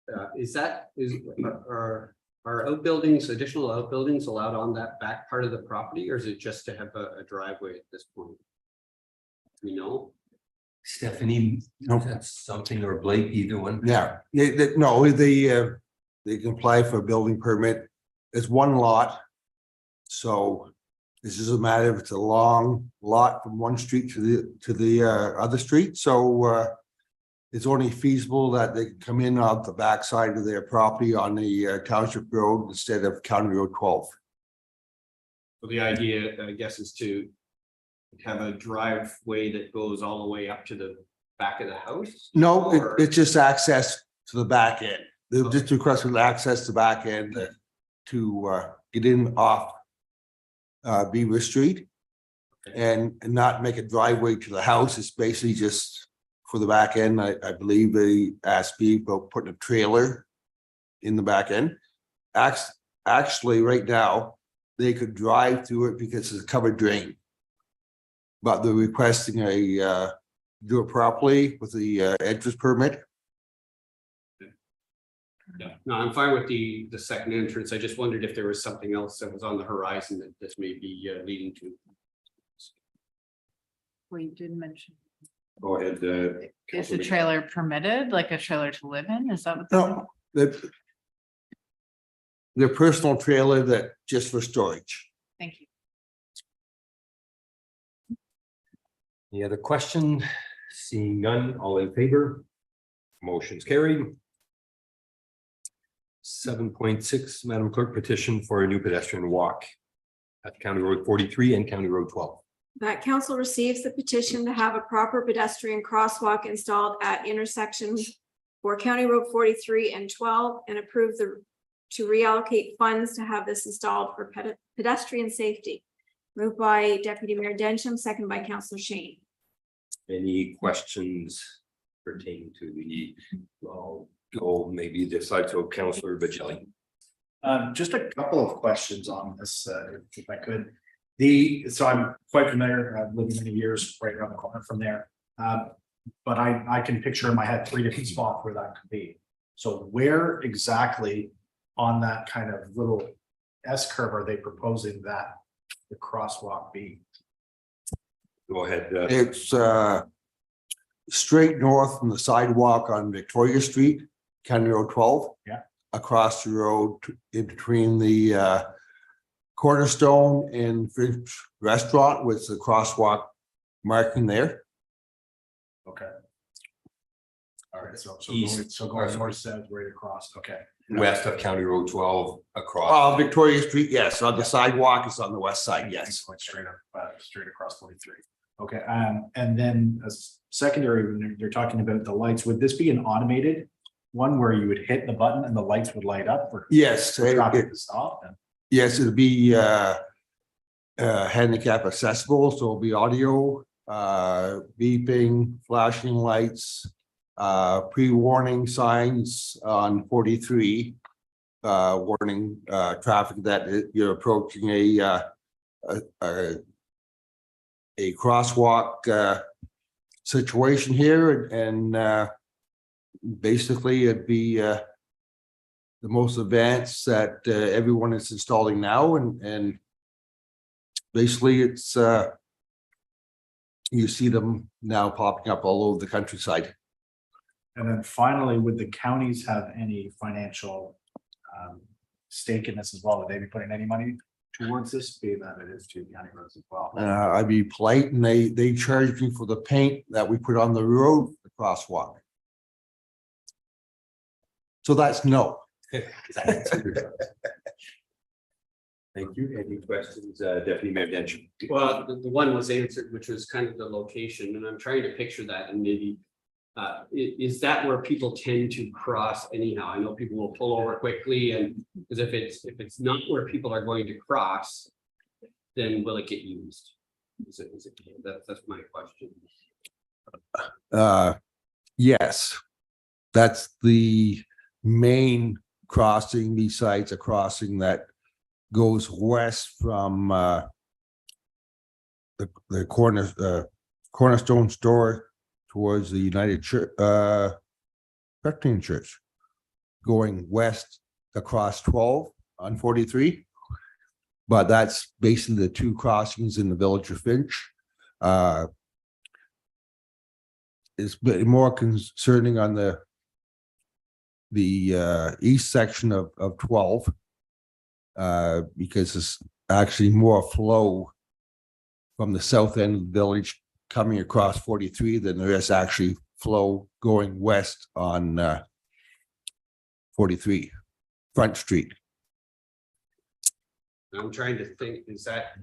are outbuildings, additional outbuildings allowed on that back part of the property, or is it just to have a driveway at this point? You know? Stephanie, that's something, or Blake, either one? Yeah, they can apply for a building permit. It's one lot. So this is a matter of it's a long lot from one street to the other street. So it's only feasible that they can come in off the backside of their property on the township road instead of County Road 12. So the idea, I guess, is to have a driveway that goes all the way up to the back of the house? No, Or- it's just access to the back end. They'll just request access to the back end to get in off Beaver Street and not make a driveway to the house. It's basically just for the back end. I believe they asked me about putting a trailer in the back end. Actually, right now, they could drive through it because it's a covered drain. But they're requesting do it properly with the entrance permit. No, I'm fine with the second entrance. I just wondered if there was something else that was on the horizon that this may be leading to. We did mention, Go ahead. is the trailer permitted, like a trailer to live in? Is that what? No, their personal trailer that just for storage. Thank you. Any other question? Seeing none, all in favor? Motion's carried. 7.6, Madam Clerk, petition for a new pedestrian walk at County Road 43 and County Road 12. That council receives the petition to have a proper pedestrian crosswalk installed at intersections for County Road 43 and 12 and approve to reallocate funds to have this installed for pedestrian safety. Moved by Deputy Mayor Densham, second by Councillor Shane. Any questions pertaining to the, go maybe decide to Councillor Bajelli. Just a couple of questions on this, if I could. So I'm quite familiar, I've lived many years right around the corner from there. But I can picture in my head 3 different spots where that could be. So where exactly on that kind of little S curve are they proposing that the crosswalk be? Go ahead. It's straight north from the sidewalk on Victoria Street, County Road 12. Yeah. Across the road in between the Cornerstone and French Restaurant with the crosswalk marking there. Okay. All right, so East. going north, south, right across, okay. West of County Road 12 across. Victoria Street, yes, on the sidewalk, it's on the west side, yes. Going straight up, straight across 43. Okay, and then a secondary, when they're talking about the lights, would this be an automated one where you would hit the button and the lights would light up for Yes, traffic to stop? yes, it'll be handicap accessible, so it'll be audio, beeping, flashing lights, pre-warning signs on 43, warning traffic that you're approaching a crosswalk situation here, and basically it'd be the most advanced that everyone is installing now, and basically it's you see them now popping up all over the countryside. And then finally, would the counties have any financial stake in this as well? Would they be putting any money towards this, being that it is to county roads as well? I'd be polite, and they charge me for the paint that we put on the road, the crosswalk. So that's no. Thank you. Any questions, Deputy Mayor Densham? Well, the one was answered, which was kind of the location, and I'm trying to picture that, and maybe is that where people tend to cross anyhow? I know people will pull over quickly, and because if it's not where people are going to cross, then will it get used? Is it that's my question. Yes, that's the main crossing, besides a crossing that goes west from the Cornerstone store towards the United Church, Presbyterian Church, going west across 12 on 43. But that's basically the two crossings in the village of Finch. It's a bit more concerning on the east section of 12, because it's actually more flow from the south end of the village coming across 43 than there is actually flow going west on 43 Front Street. I'm trying to think, is that,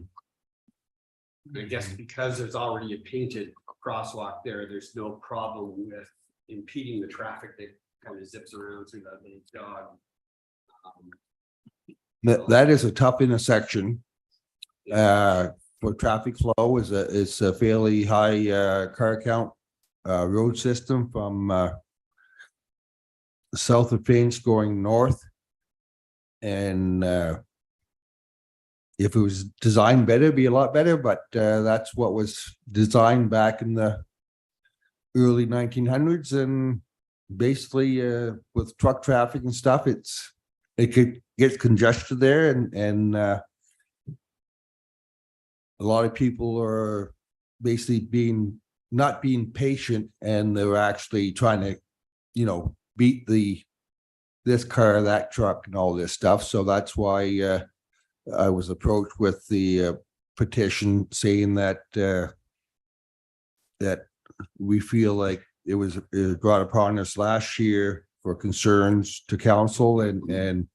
I guess because there's already a painted crosswalk there, there's no problem with impeding the traffic that kind of zips around through that little dog. That is a tough intersection. For traffic flow is a fairly high car count road system from south of Finch going north. And if it was designed better, it'd be a lot better, but that's what was designed back in the early 1900s. And basically with truck traffic and stuff, it could get congested there, and a lot of people are basically not being patient, and they're actually trying to, beat this car, that truck, and all this stuff. So that's why I was approached with the petition saying that that we feel like it was brought upon us last year for concerns to council and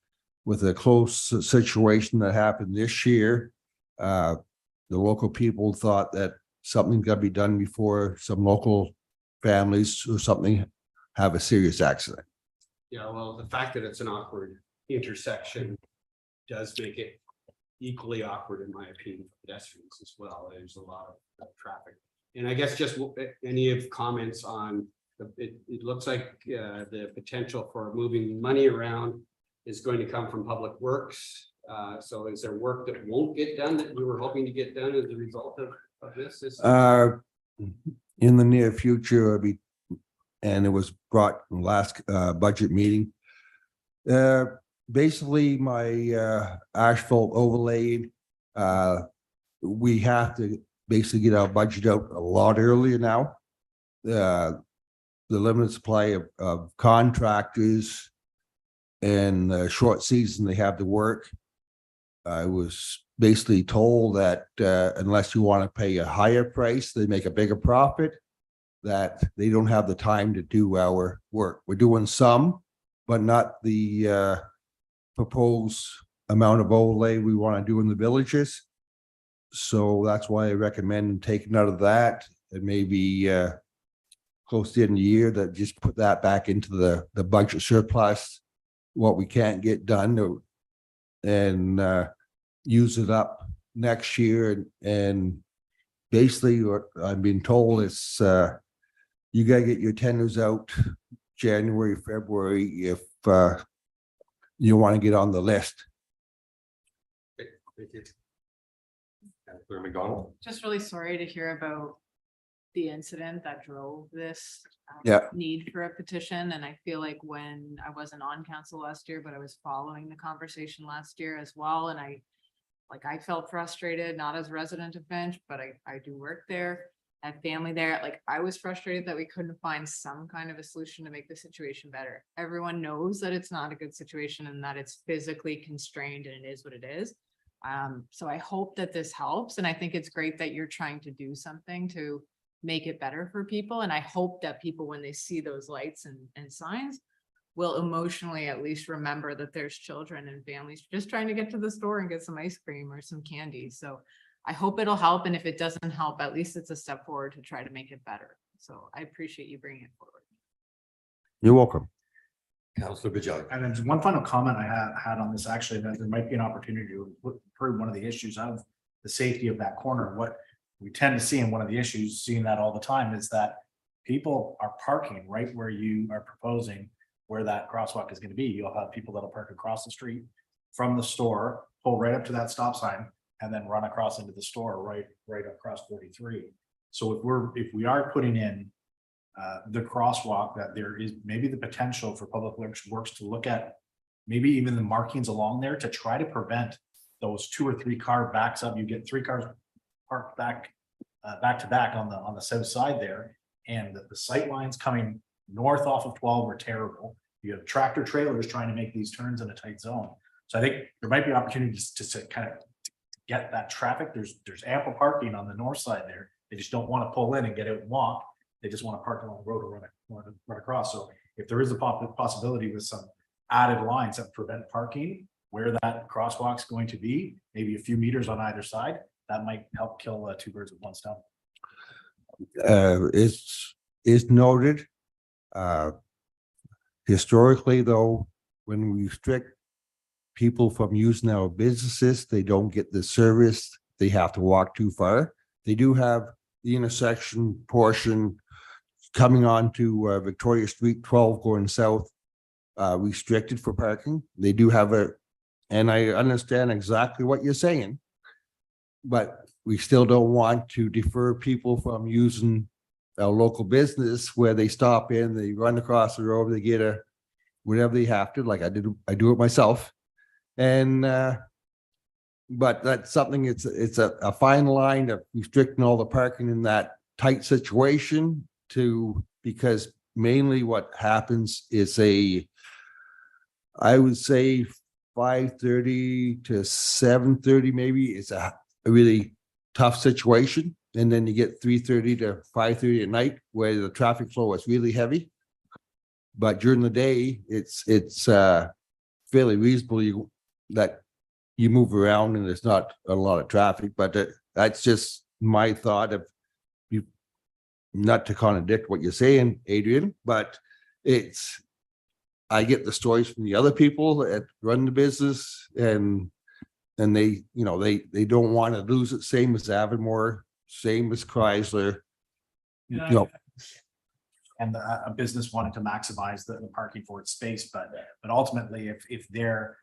with a close situation that happened this year, the local people thought that something got to be done before some local families or something have a serious accident. Yeah, well, the fact that it's an awkward intersection does make it equally awkward, in my opinion, for pedestrians as well. There's a lot of traffic. And I guess just any of comments on, it looks like the potential for moving money around is going to come from Public Works. So is there work that won't get done that we were hoping to get done as a result of this? In the near future, and it was brought in last budget meeting. Basically, my asphalt overlaid, we have to basically get our budget out a lot earlier now. The limited supply of contractors and the short season they have to work. I was basically told that unless you want to pay a higher price, they make a bigger profit, that they don't have the time to do our work. We're doing some, but not the proposed amount of overlay we want to do in the villages. So that's why I recommend taking out of that and maybe close to the end of the year that just put that back into the budget surplus, what we can't get done, and use it up next year. And basically what I've been told is you gotta get your tenders out January, February if you want to get on the list. Thank you. Councilor McDonald. Just really sorry to hear about the incident that drove this Yeah. need for a petition. And I feel like when I wasn't on council last year, but I was following the conversation last year as well. And I felt frustrated, not as a resident of Finch, but I do work there, I have family there. Like, I was frustrated that we couldn't find some kind of a solution to make the situation better. Everyone knows that it's not a good situation and that it's physically constrained and it is what it is. So I hope that this helps. And I think it's great that you're trying to do something to make it better for people. And I hope that people, when they see those lights and signs, will emotionally at least remember that there's children and families just trying to get to the store and get some ice cream or some candy. So I hope it'll help. And if it doesn't help, at least it's a step forward to try to make it better. So I appreciate you bringing it forward. You're welcome. Councilor Bijali. And then one final comment I had on this, actually, that there might be an opportunity to improve one of the issues of the safety of that corner. What we tend to see, and one of the issues, seeing that all the time, is that people are parking right where you are proposing where that crosswalk is going to be. You'll have people that'll park across the street from the store, pull right up to that stop sign, and then run across into the store right across 43. So if we are putting in the crosswalk, that there is maybe the potential for Public Works to look at maybe even the markings along there to try to prevent those 2 or 3 car backs up. You get 3 cars parked back to back on the south side there, and the sight lines coming north off of 12 are terrible. You have tractor trailers trying to make these turns in a tight zone. So I think there might be opportunities to kind of get that traffic. There's ample parking on the north side there. They just don't want to pull in and get out and walk. They just want to park along the road or run across. So if there is a possibility with some added lines that prevent parking where that crosswalk's going to be, maybe a few meters on either side, that might help kill 2 birds with 1 stone. It's noted. Historically, though, when we restrict people from using our businesses, they don't get the service. They have to walk too far. They do have the intersection portion coming on to Victoria Street 12 going south, restricted for parking. They do have and I understand exactly what you're saying, but we still don't want to defer people from using a local business where they stop in, they run across the road, they get whatever they have to, like I do it myself. And but that's something, it's a fine line of restricting all the parking in that tight situation because mainly what happens is I would say 5:30 to 7:30, maybe it's a really tough situation. And then you get 3:30 to 5:30 at night where the traffic flow is really heavy. But during the day, it's fairly reasonable that you move around and there's not a lot of traffic, but that's just my thought of you, not to contradict what you're saying, Adrian, but I get the stories from the other people that run the business and they, you know, they don't want to lose it, same as Avonmore, same as Chrysler. You know, And a business wanting to maximize the parking for its space, but ultimately, if their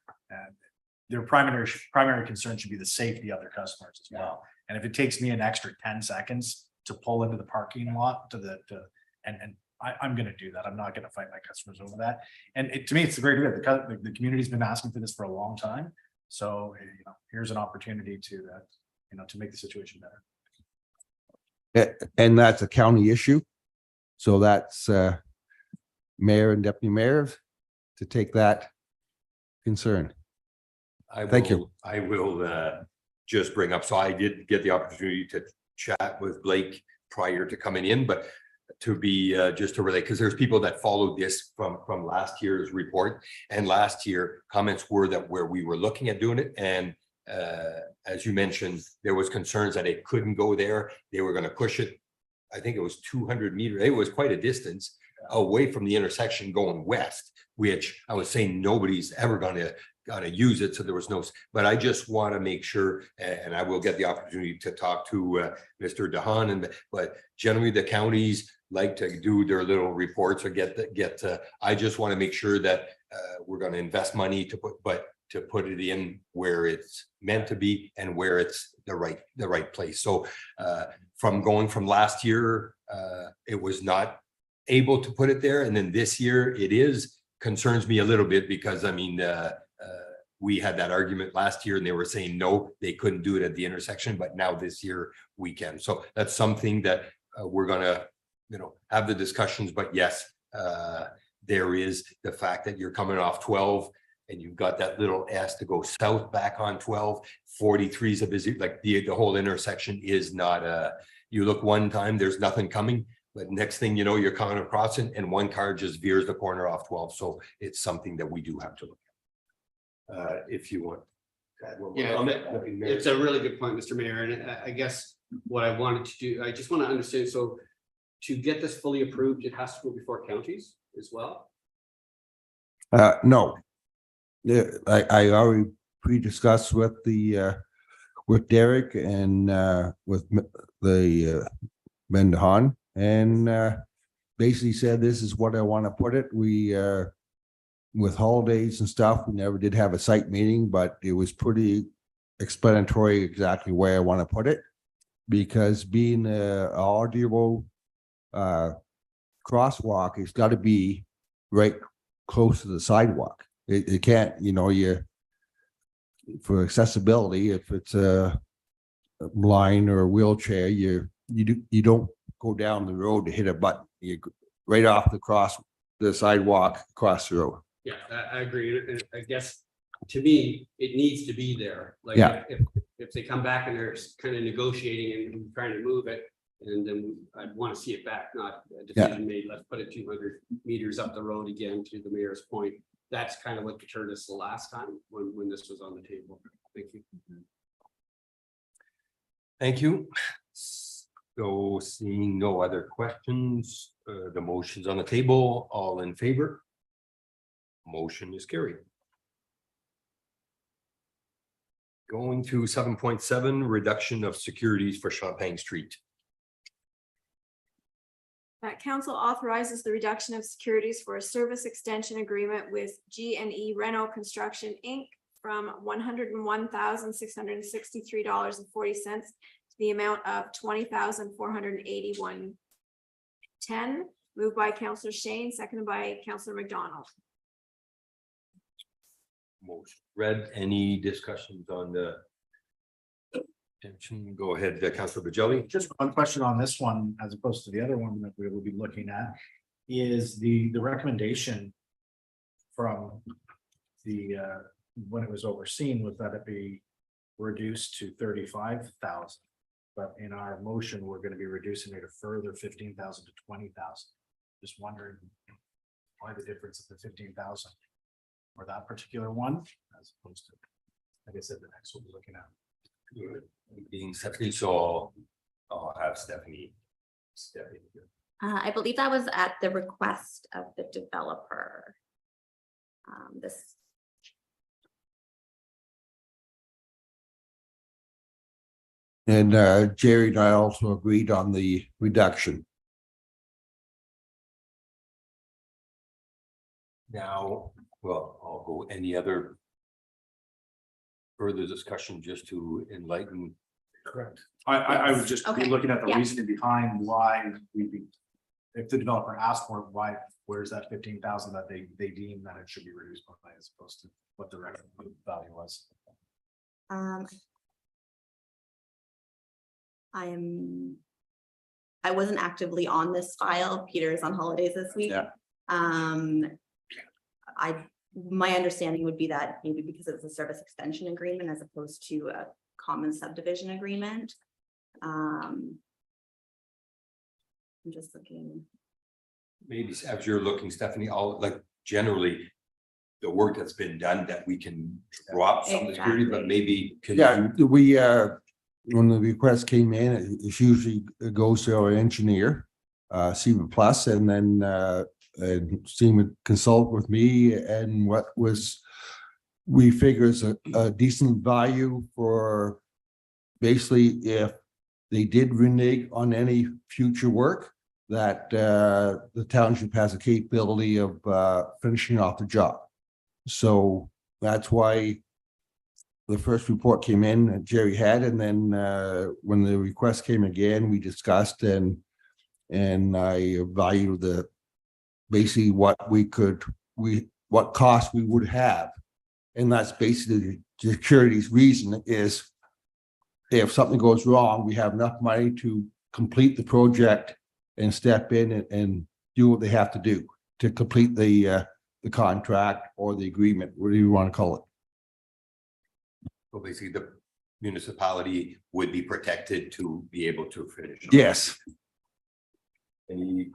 primary concern should be the safety of their customers as well. And if it takes me an extra 10 seconds to pull into the parking lot I'm gonna do that. I'm not gonna fight my customers over that. And to me, it's a great idea. The community's been asking for this for a long time. So, you know, here's an opportunity to, to make the situation better. And that's a county issue. So that's mayor and deputy mayors to take that concern. Thank you. I will just bring up, so I did get the opportunity to chat with Blake prior to coming in, but to be just to relate, because there's people that followed this from last year's report, and last year comments were that where we were looking at doing it, and as you mentioned, there was concerns that it couldn't go there. They were going to push it. I think it was 200 meters. It was quite a distance away from the intersection going west, which I was saying nobody's ever going to use it. So there was no, but I just want to make sure, and I will get the opportunity to talk to Mr. DeHaan, but generally the counties like to do their little reports or I just want to make sure that we're going to invest money to put it in where it's meant to be and where it's the right place. So from going from last year, it was not able to put it there. And then this year it concerns me a little bit because I mean, we had that argument last year and they were saying, no, they couldn't do it at the intersection, but now this year we can. So that's something that we're gonna, have the discussions, but yes, there is the fact that you're coming off 12 and you've got that little S to go south back on 12. 43 is a busy, like the whole intersection is not you look one time, there's nothing coming, but next thing you know, you're coming across it and one car just veers the corner off 12. So it's something that we do have to look at. If you want. to add one more comment. It's a really good point, Mr. Mayor, and I guess what I wanted to do, I just want to understand, so to get this fully approved, it has to go before counties as well? No. Yeah, I already pre-discussed with with Derek and with the Ben DeHaan, and basically said this is what I want to put it. We with holidays and stuff, we never did have a site meeting, but it was pretty explanatory exactly where I want to put it, because being a audible crosswalk, it's got to be right close to the sidewalk. It can't, for accessibility, if it's a blind or a wheelchair, you don't go down the road to hit a button. You go right off the sidewalk across the road. Yeah, I agree. And I guess to me, it needs to be there. Like Yeah. if they come back and they're kind of negotiating and trying to move it, and then I'd want to see it back, not a decision made, let's put it 200 meters up the road again, to the mayor's point. That's kind of what deterred us the last time when this was on the table. Thank you. Thank you. So seeing no other questions, the motion's on the table, all in favor? Motion is carried. Going to 7.7, reduction of securities for Champagne Street. That council authorizes the reduction of securities for a service extension agreement with G&E Reno Construction, Inc. from $101,663.40 to the amount of $20,481.10. Moved by Councillor Shane, seconded by Councillor McDonald. Motion read. Any discussions on the extension? Go ahead, Councillor Bajelli. Just one question on this one, as opposed to the other one that we will be looking at, is the recommendation from the, when it was overseen, was that it be reduced to 35,000. but in our motion, we're gonna be reducing it a further 15,000 to 20,000. Just wondering why the difference of the 15,000 for that particular one, as opposed to, like I said, the next one we're looking at. Being Stephanie, so I'll have Stephanie. I believe that was at the request of the developer. This. And Jerry and I also agreed on the reduction. Now, well, I'll go any other further discussion just to enlighten. Correct. I would just be Okay, looking at the yeah. reasoning behind why we'd be. If the developer asked for it, why, where's that 15,000 that they deem that it should be reduced by as opposed to what the record value was? I wasn't actively on this file. Peter is on holidays this week. Yeah. My understanding would be that maybe because it's a service extension agreement as opposed to a common subdivision agreement. I'm just looking. Maybe as you're looking, Stephanie, I'll like generally. The work that's been done that we can drop some of the security, but Exactly. maybe. can Yeah, you- we when the request came in, it usually goes to our engineer, SEMA Plus, and then and SEMA consult with me and what was. We figure is a decent value for basically if they did renege on any future work, that the township has a capability of finishing off the job. So that's why the first report came in that Jerry had, and then when the request came again, we discussed and I valued the basically what what cost we would have. And that's basically the security's reason is if something goes wrong, we have enough money to complete the project and step in and do what they have to do to complete the contract or the agreement, whatever you want to call it. So basically, the municipality would be protected to be able to finish. Yes. Any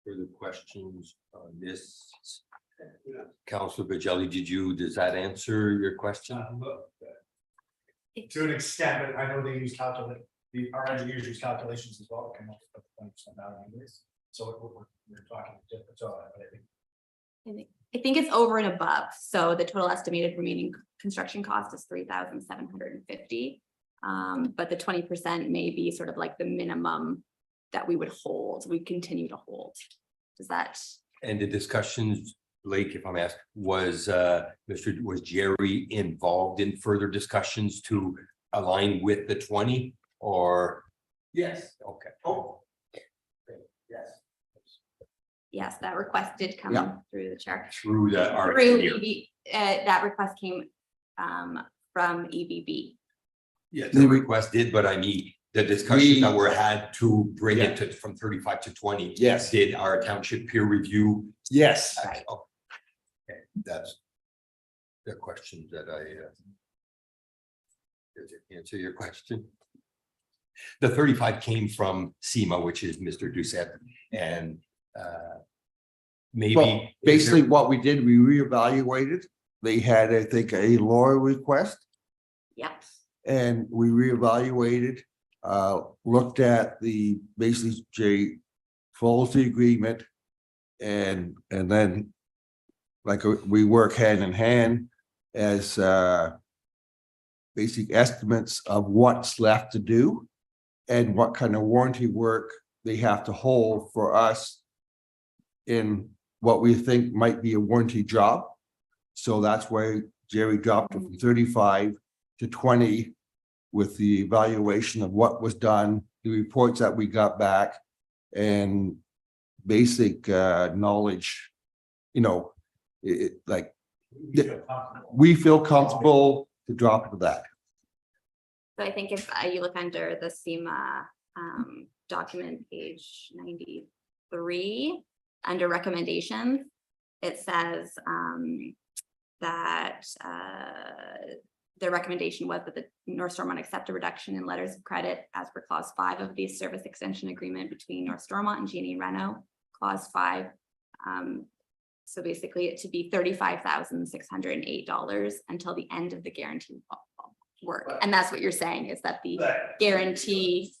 further questions on this? Councilor Bajelli, does that answer your question? To an extent, but I know they use our engineers use calculations as well. Come up with 20% out anyways. So we're talking different, but I think. I think it's over and above. So the total estimated remaining construction cost is 3,750. But the 20% may be sort of like the minimum that we would hold, we continue to hold. Does that? And the discussions, Blake, if I'm asked, was Jerry involved in further discussions to align with the 20 or? Yes. Okay. Oh. Yes. Yes, that request did come Yeah. through the chair. Through our Through engineer. that request came from EBB. Yeah, the request did, but I mean, the discussions that were had to bring it to from 35 to 20. Yes. Did our township peer review? Yes. Right. Oh, okay, that's the question that does it answer your question? The 35 came from SEMA, which is Mr. Doucette, and maybe. Well, basically what we did, we reevaluated. They had, I think, a lawyer request. Yep. And we reevaluated, looked at the basically Jay follows the agreement. And then like we work hand in hand as basic estimates of what's left to do and what kind of warranty work they have to hold for us in what we think might be a warranty job. So that's why Jerry dropped it from 35 to 20 with the evaluation of what was done, the reports that we got back, and basic knowledge, like we feel comfortable to drop it to that. So I think if you look under the SEMA document, page 93, under recommendations, it says that their recommendation was that the North Stormont accept a reduction in letters of credit as per clause 5 of the service extension agreement between North Stormont and G&E Reno, clause 5. So basically it to be $35,608 until the end of the guarantee work. And that's what you're saying is that the guarantee,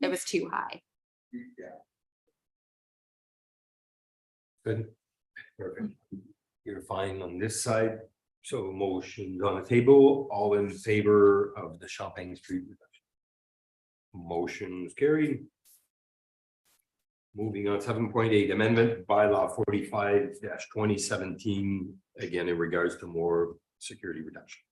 it was too high. Good. Perfect. You're fine on this side. So motions on the table, all in favor of the Champagne Street reduction. Motion is carried. Moving on, 7.8 amendment bylaw 45-2017, again, in regards to more security reduction.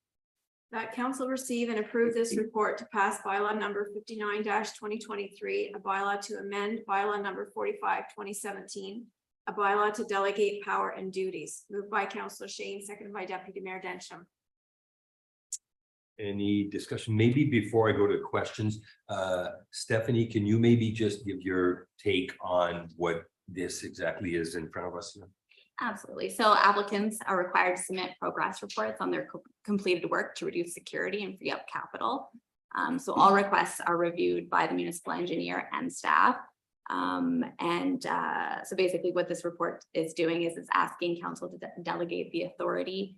That council receive and approve this report to pass bylaw number 59-2023, a bylaw to amend bylaw number 45-2017, a bylaw to delegate power and duties. Moved by Councillor Shane, seconded by Deputy Mayor Densham. Any discussion? Maybe before I go to questions, Stephanie, can you maybe just give your take on what this exactly is in front of us here? Absolutely. So applicants are required to submit progress reports on their completed work to reduce security and free up capital. So all requests are reviewed by the municipal engineer and staff. So basically what this report is doing is it's asking council to delegate the authority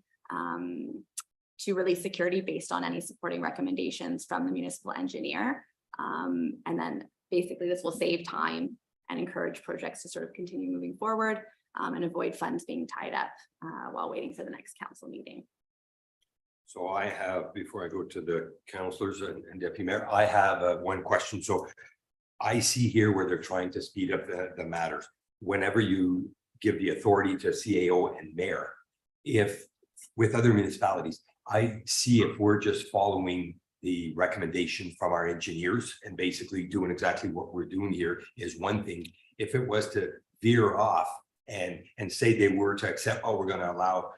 to release security based on any supporting recommendations from the municipal engineer. And then basically this will save time and encourage projects to sort of continue moving forward and avoid funds being tied up while waiting for the next council meeting. So I have, before I go to the councillors and deputy mayor, I have one question. So I see here where they're trying to speed up the matters. Whenever you give the authority to CAO and mayor, if with other municipalities, I see if we're just following the recommendation from our engineers and basically doing exactly what we're doing here is one thing. If it was to veer off and say they were to accept, oh, we're going to allow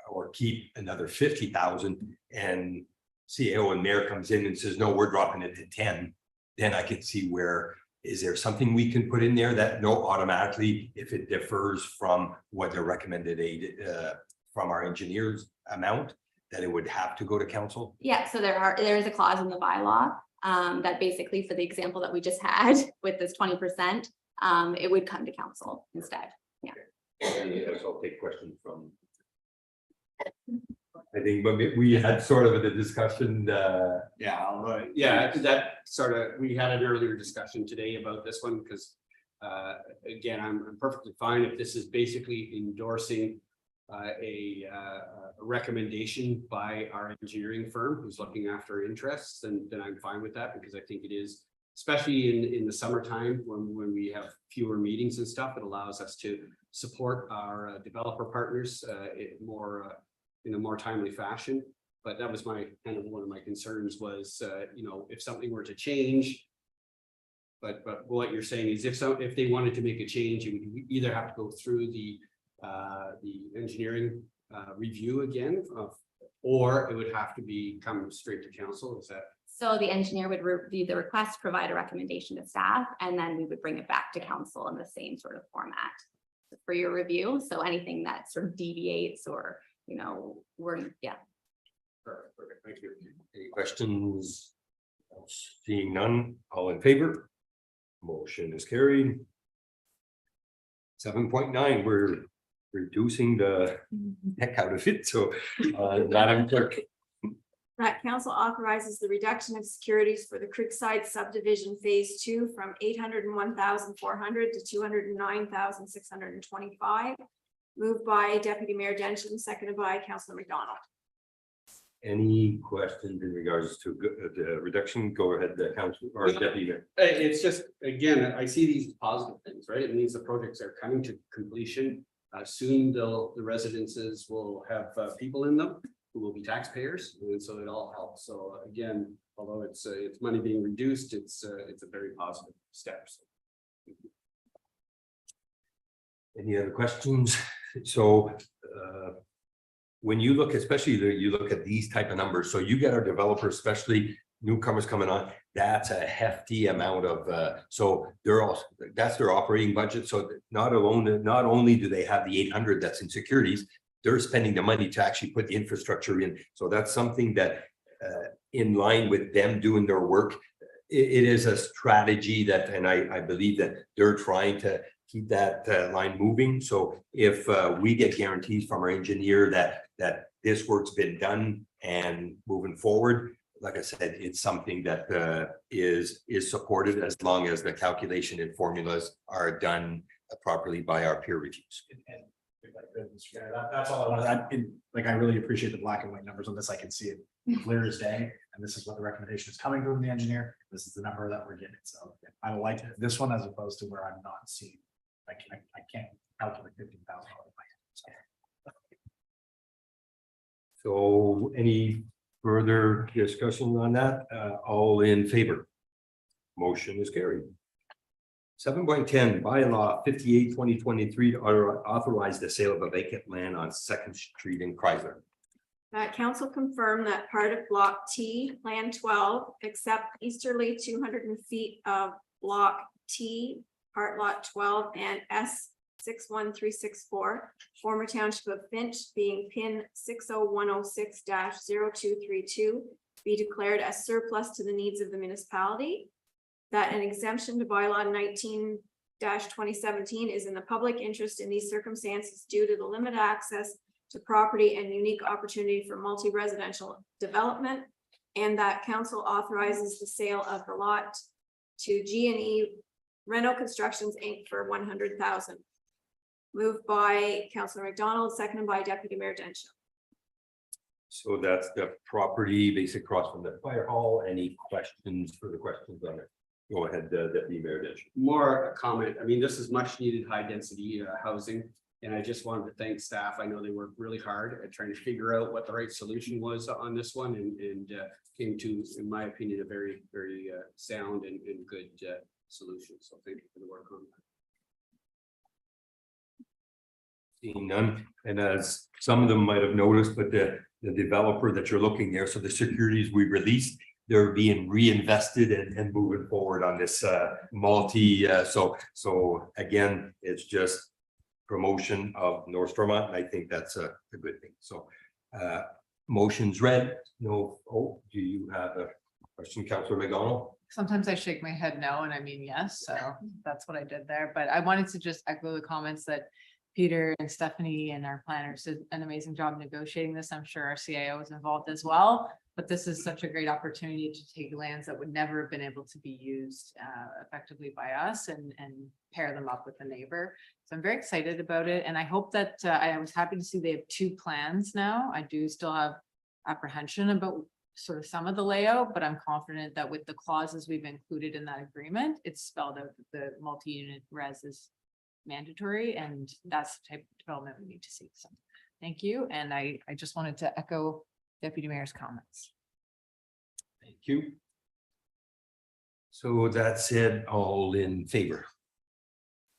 or keep another 50,000 and CAO and mayor comes in and says, no, we're dropping it to 10. Then I can see where, is there something we can put in there that no, automatically, if it differs from what the recommended aid from our engineers amount, that it would have to go to council? Yeah, so there is a clause in the bylaw that basically for the example that we just had with this 20%, it would come to council instead. Yeah. I'll take questions from. I think when we had sort of the discussion. Yeah, that sort of, we had an earlier discussion today about this one because again, I'm perfectly fine if this is basically endorsing a recommendation by our engineering firm who's looking after interests, then I'm fine with that because I think it is, especially in the summertime when we have fewer meetings and stuff, it allows us to support our developer partners in a more timely fashion. But that was my kind of one of my concerns was, if something were to change. But what you're saying is if they wanted to make a change, it would either have to go through the engineering review again, or it would have to come straight to council. Is that? So the engineer would review the request, provide a recommendation to staff, and then we would bring it back to council in the same sort of format for your review. So anything that sort of deviates or, yeah. Perfect. Thank you. Any questions? Seeing none, all in favor? Motion is carried. 7.9, we're reducing the heck out of it. So, Madam Clerk. That council authorizes the reduction of securities for the Creekside subdivision phase 2 from 801,400 to 209,625. Moved by Deputy Mayor Densham, seconded by Councillor McDonald. Any questions in regards to the reduction? Go ahead, the council or deputy mayor. It's just, again, I see these positive things, right? It means the projects are coming to completion. Soon the residences will have people in them who will be taxpayers, and so it all helps. So again, although it's money being reduced, it's a very positive step. Any other questions? So when you look, especially you look at these type of numbers, so you get our developers, especially newcomers coming on, that's a hefty amount of so that's their operating budget. So not only do they have the 800 that's in securities, they're spending the money to actually put the infrastructure in. So that's something that in line with them doing their work. It is a strategy that, and I believe that they're trying to keep that line moving. So if we get guarantees from our engineer that this work's been done and moving forward, like I said, it's something that is supported as long as the calculation and formulas are done properly by our peer reviews. And if I could, Mr. Chair, that's all I wanted. I really appreciate the black and white numbers on this. I can see it clear as day. And this is what the recommendation is coming from the engineer. This is the number that we're getting. So I like this one as opposed to where I'm not seeing. I can't calculate $15,000. So any further discussion on that? All in favor? Motion is carried. 7.10 bylaw 58/2023 to authorize the sale of a vacant land on Second Street in Chrysler. That council confirmed that part of block T, land 12, except easterly 200 feet of block T, part lot 12 and S 61364, former township of Finch, being pin 60106-0232, be declared as surplus to the needs of the municipality. That an exemption to bylaw 19-2017 is in the public interest in these circumstances due to the limited access to property and unique opportunity for multi-residential development, and that council authorizes the sale of the lot to G&E Reno Constructions Inc. for $100,000. Moved by Councillor McDonald, seconded by Deputy Mayor Densham. So that's the property basically across from the fire hall. Any questions, further questions on it? Go ahead, Deputy Mayor Densham. More a comment. I mean, this is much needed high density housing. And I just wanted to thank staff. I know they worked really hard at trying to figure out what the right solution was on this one and came to, in my opinion, a very, very sound and good solution. So thank you for the work on that. Seeing none, and as some of them might have noticed, but the developer that you're looking there, so the securities we released, they're being reinvested and moving forward on this so again, it's just promotion of North Stormont, and I think that's a good thing. So motion's read. No, do you have a question, Councillor McDonald? Sometimes I shake my head no, and I mean yes, so that's what I did there. But I wanted to just echo the comments that Peter and Stephanie and our planners did an amazing job negotiating this. I'm sure our CIO was involved as well, but this is such a great opportunity to take lands that would never have been able to be used effectively by us and pair them up with a neighbor. So I'm very excited about it. And I hope that I was happy to see they have two plans now. I do still have apprehension about sort of some of the layout, but I'm confident that with the clauses we've included in that agreement, it's spelled out that the multi-unit res is mandatory, and that's the type of development we need to see. So thank you. And I just wanted to echo Deputy Mayor's comments. Thank you. So that's it, all in favor.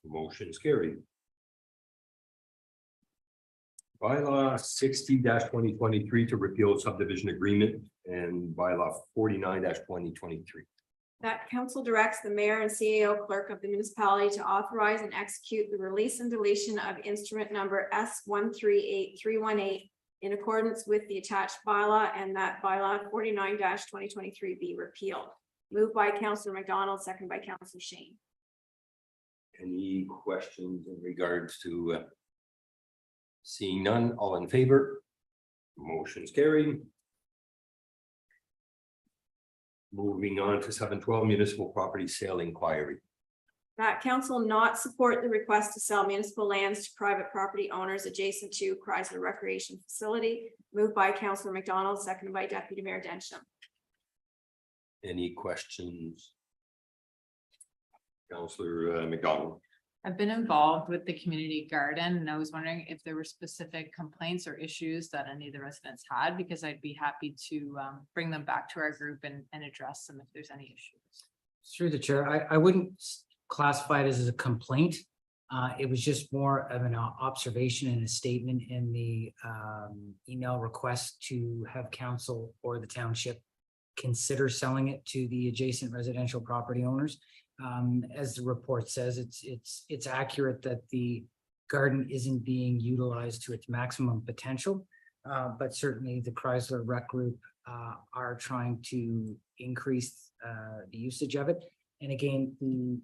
Motion is carried. Bylaw 60-2023 to repeal subdivision agreement and bylaw 49-2023. That council directs the mayor and CAO clerk of the municipality to authorize and execute the release and deletion of instrument number S138318 in accordance with the attached bylaw, and that bylaw 49-2023 be repealed. Moved by Councillor McDonald, second by Councillor Shane. Any questions in regards to seeing none, all in favor? Motion's carried. Moving on to 7.12 municipal property sale inquiry. That council not support the request to sell municipal lands to private property owners adjacent to Chrysler Recreation Facility. Moved by Councillor McDonald, seconded by Deputy Mayor Densham. Any questions? Councillor McDonald. I've been involved with the community garden, and I was wondering if there were specific complaints or issues that any of the residents had, because I'd be happy to bring them back to our group and address them if there's any issues. Through the chair, I wouldn't classify it as a complaint. It was just more of an observation and a statement in the email request to have council or the township consider selling it to the adjacent residential property owners. As the report says, it's accurate that the garden isn't being utilized to its maximum potential, but certainly the Chrysler Rec Group are trying to increase the usage of it. And again, the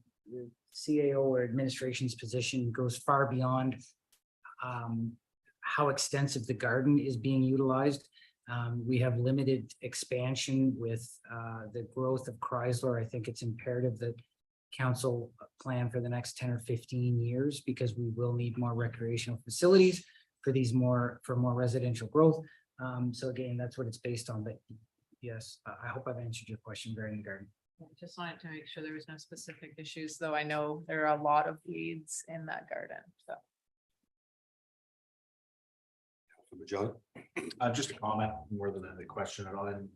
CAO or administration's position goes far beyond how extensive the garden is being utilized. We have limited expansion with the growth of Chrysler. I think it's imperative that council plan for the next 10 or 15 years, because we will need more recreational facilities for more residential growth. So again, that's what it's based on, but yes, I hope I've answered your question regarding the garden. Just wanted to make sure there was no specific issues, though I know there are a lot of weeds in that garden, so. John? Just a comment more than a question at all. And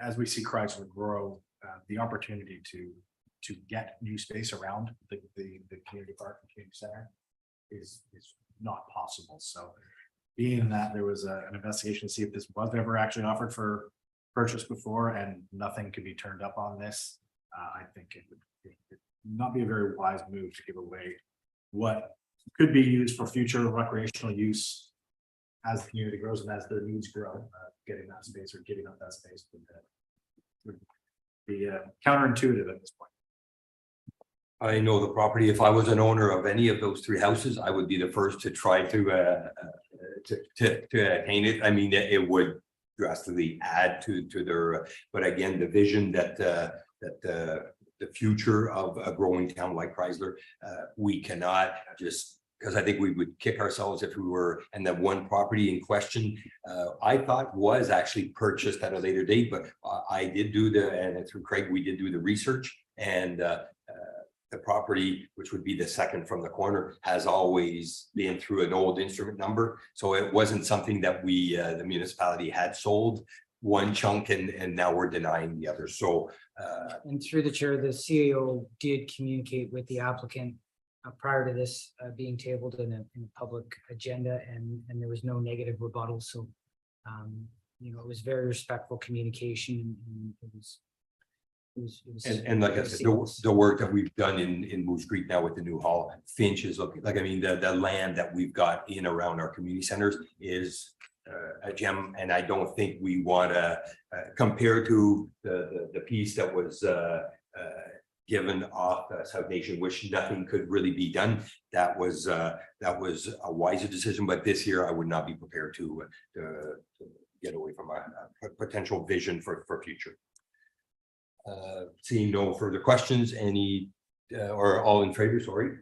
as we see Chrysler grow, the opportunity to get new space around the community park and community center is not possible. So being that there was an investigation to see if this was ever actually offered for purchase before and nothing could be turned up on this, I think it would not be a very wise move to give away what could be used for future recreational use as the community grows and as the needs grow, getting that space or giving up that space would be counterintuitive at this point. I know the property. If I was an owner of any of those three houses, I would be the first to try to attain it. I mean, it would drastically add to their, but again, the vision that the future of a growing town like Chrysler, we cannot just, because I think we would kick ourselves if we were, and that one property in question, I thought was actually purchased at a later date, but I did do and through Craig, we did do the research, and the property, which would be the second from the corner, has always been through an old instrument number. So it wasn't something that we, the municipality had sold one chunk and now we're denying the other. So And through the chair, the CAO did communicate with the applicant prior to this being tabled in a public agenda, and there was no negative rebuttal. So, you know, it was very respectful communication, and it was. And like I said, the work that we've done in Moose Creek now with the new hall, Finch is looking like, I mean, the land that we've got in around our community centers is a gem. And I don't think we want to compare to the piece that was given off South Nation, which nothing could really be done. That was a wiser decision, but this year I would not be prepared to get away from a potential vision for future. Seeing no further questions, any or all in favor, sorry.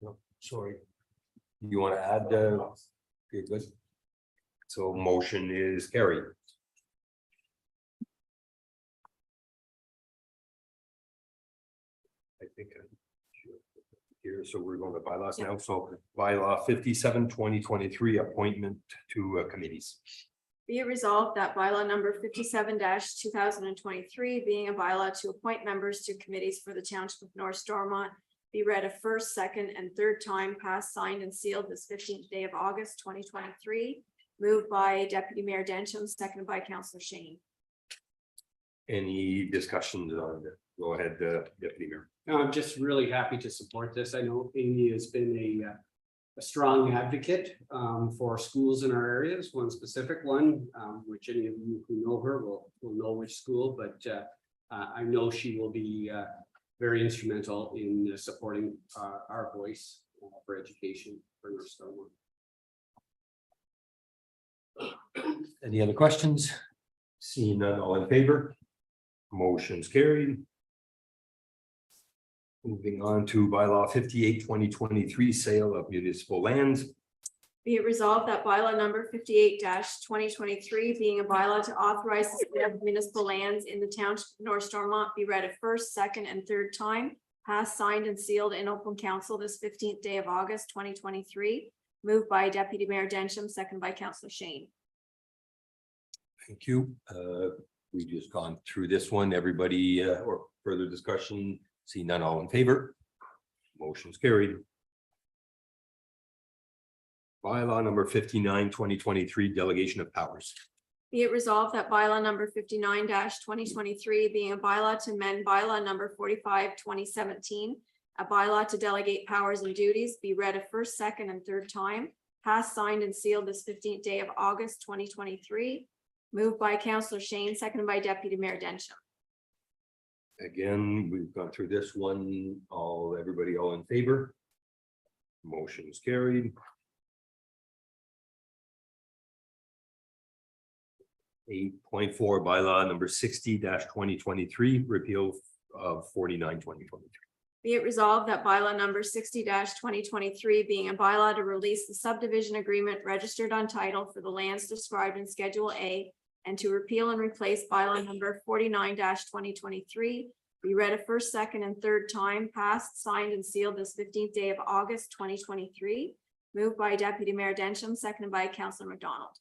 No, sorry. You want to add? Okay, good. So motion is carried. I think here, so we're going to bylaws now. So bylaw 57/2023, appointment to committees. Be it resolved that bylaw number 57-2023, being a bylaw to appoint members to committees for the Township of North Stormont, be read a first, second, and third time, passed, signed, and sealed this 15th day of August 2023. Moved by Deputy Mayor Densham, seconded by Councillor Shane. Any discussions on it? Go ahead, Deputy Mayor. No, I'm just really happy to support this. I know Amy has been a strong advocate for schools in our areas, one specific one, which any of you who know her will know which school, but I know she will be very instrumental in supporting our voice for education for North Stormont. Any other questions? Seeing none, all in favor? Motion's carried. Moving on to bylaw 58/2023, sale of municipal lands. Be it resolved that bylaw number 58-2023, being a bylaw to authorize the sale of municipal lands in the Township of North Stormont, be read a first, second, and third time, passed, signed, and sealed in open council this 15th day of August 2023. Moved by Deputy Mayor Densham, seconded by Councillor Shane. Thank you. We just gone through this one. Everybody or further discussion? See none, all in favor? Motion's carried. Bylaw number 59/2023, delegation of powers. Be it resolved that bylaw number 59-2023, being a bylaw to amend bylaw number 45/2017, a bylaw to delegate powers and duties, be read a first, second, and third time, passed, signed, and sealed this 15th day of August 2023. Moved by Counselor Shane, seconded by Deputy Mayor Dencham. Again, we've gone through this one, everybody all in favor? Motion is carried. 8.4 bylaw number 60-2023, repeal of 49-2023. Be it resolved that bylaw number 60-2023 being a bylaw to release the subdivision agreement registered on title for the lands described in Schedule A and to repeal and replace bylaw number 49-2023 be read a first, second, and third time, passed, signed, and sealed this 15th day of August 2023. Moved by Deputy Mayor Dencham, seconded by Councillor McDonald.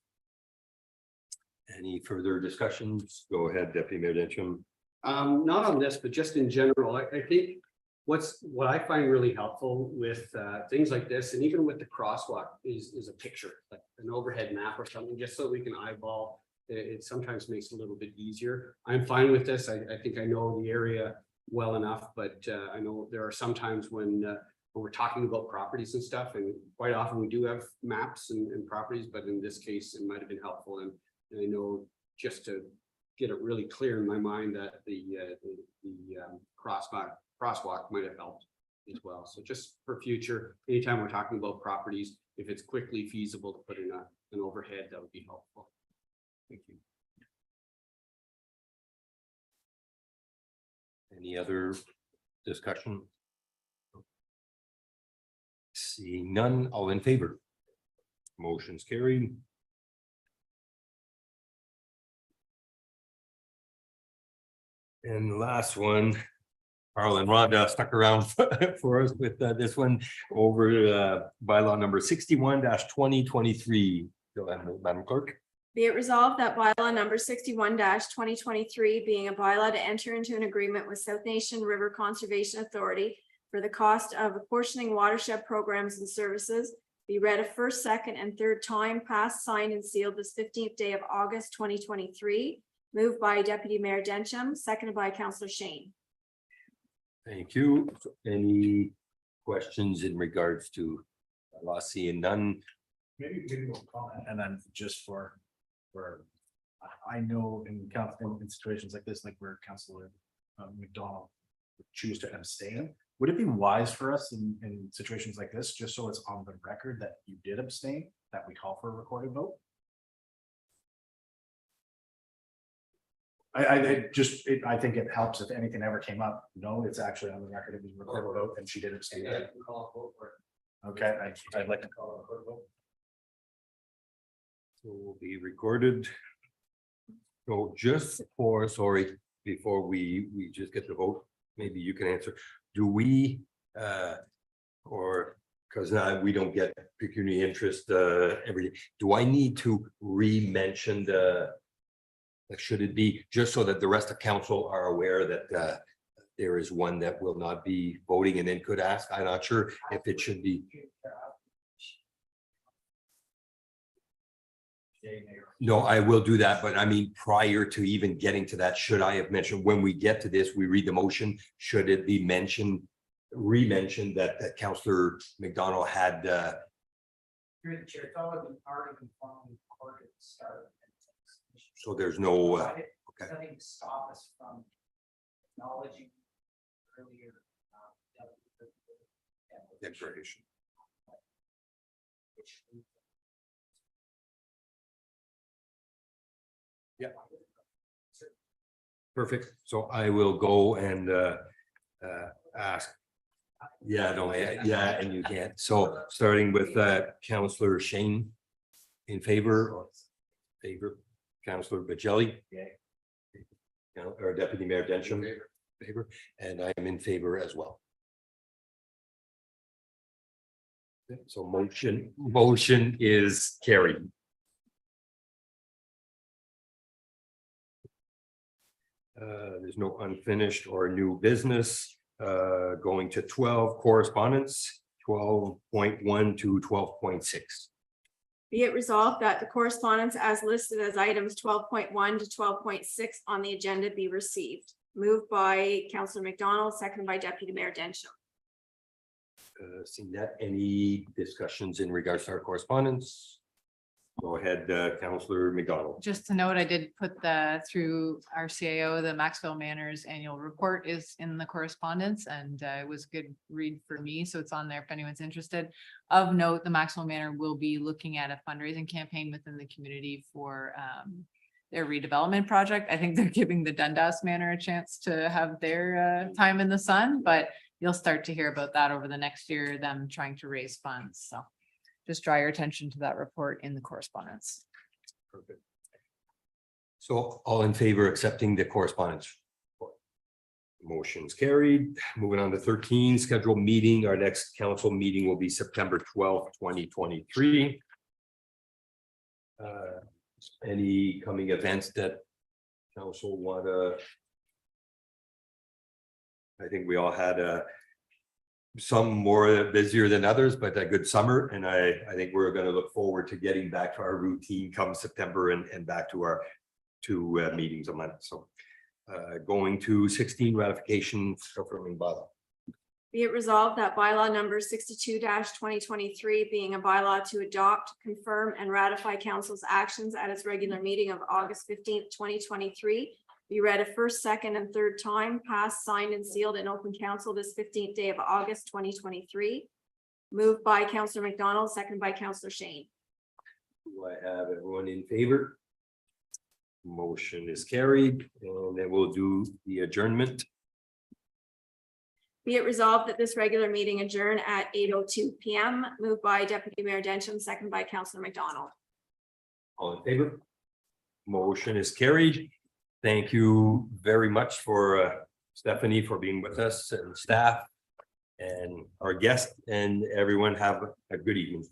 Any further discussions? Go ahead, Deputy Mayor Dencham. Not on this, but just in general, I think what I find really helpful with things like this, and even with the crosswalk, is a picture, like an overhead map or something, just so we can eyeball. It sometimes makes it a little bit easier. I'm fine with this. I think I know the area well enough, but I know there are some times when we're talking about properties and stuff, and quite often we do have maps and properties, but in this case, it might have been helpful. And I know just to get it really clear in my mind that the crosswalk might have helped as well. So just for future, anytime we're talking about properties, if it's quickly feasible to put in an overhead, that would be helpful. Thank you. Any other discussion? Seeing none, all in favor? Motion's carried. And the last one, Carl and Rhonda stuck around for us with this one over bylaw number 61-2023. Go ahead, Madam Clerk. Be it resolved that bylaw number 61-2023 being a bylaw to enter into an agreement with South Nation River Conservation Authority for the cost of apportioning watershed programs and services be read a first, second, and third time, passed, signed, and sealed this 15th day of August 2023. Moved by Deputy Mayor Dencham, seconded by Councillor Shane. Thank you. Any questions in regards to law? Seeing none? Maybe we'll comment, and then just for I know in situations like this, like where Councillor McDonald would choose to abstain, would it be wise for us in situations like this, just so it's on the record that you did abstain, that we call for a recorded vote? I think it helps if anything ever came up. No, it's actually on the record. It was a recorded vote and she did abstain. Okay, I'd like to call a recorded vote. So will be recorded. So just for, sorry, before we just get the vote, maybe you can answer. Do we or because now we don't get pecuniary interest every day. Do I need to re-mention should it be just so that the rest of council are aware that there is one that will not be voting and then could ask? I'm not sure if it should be. No, I will do that, but I mean, prior to even getting to that, should I have mentioned when we get to this, we read the motion, should it be mentioned, re-mentioned that Councillor McDonald had Through the chair, it's already been formally recorded to start. so there's no okay. Nothing to stop us from acknowledging earlier. Declaration. Yeah. Perfect. So I will go and ask. Yeah, no, yeah, and you can't. So starting with Councillor Shane in favor. Councillor Bajelli. Yeah. Or Deputy Mayor Dencham. Favor, and I am in favor as well. So motion is carried. There's no unfinished or new business. Going to 12 correspondence, 12.1 to 12.6. Be it resolved that the correspondence as listed as items 12.1 to 12.6 on the agenda be received. Moved by Councillor McDonald, seconded by Deputy Mayor Dencham. Seeing that, any discussions in regards to our correspondence? Go ahead, Councillor McDonald. Just to note, I did put through our CAO, the Maxwell Manors annual report is in the correspondence and it was a good read for me. So it's on there if anyone's interested. Of note, the Maxwell Manor will be looking at a fundraising campaign within the community for their redevelopment project. I think they're giving the Dundas Manor a chance to have their time in the sun, but you'll start to hear about that over the next year, them trying to raise funds. So just draw your attention to that report in the correspondence. Perfect. So all in favor of accepting the correspondence? Motion's carried. Moving on to 13, scheduled meeting. Our next council meeting will be September 12th, 2023. Any coming events that council want to? I think we all had some more busier than others, but a good summer. And I think we're going to look forward to getting back to our routine come September and back to our two meetings a month. So going to 16 ratification confirming bylaw. Be it resolved that bylaw number 62-2023 being a bylaw to adopt, confirm, and ratify council's actions at its regular meeting of August 15th, 2023, be read a first, second, and third time, passed, signed, and sealed in open council this 15th day of August 2023. Moved by Councillor McDonald, second by Councillor Shane. Do I have everyone in favor? Motion is carried, and then we'll do the adjournment. Be it resolved that this regular meeting adjourn at 8:02 PM. Moved by Deputy Mayor Dencham, second by Councillor McDonald. All in favor? Motion is carried. Thank you very much for Stephanie for being with us and staff and our guest, and everyone have a good evening.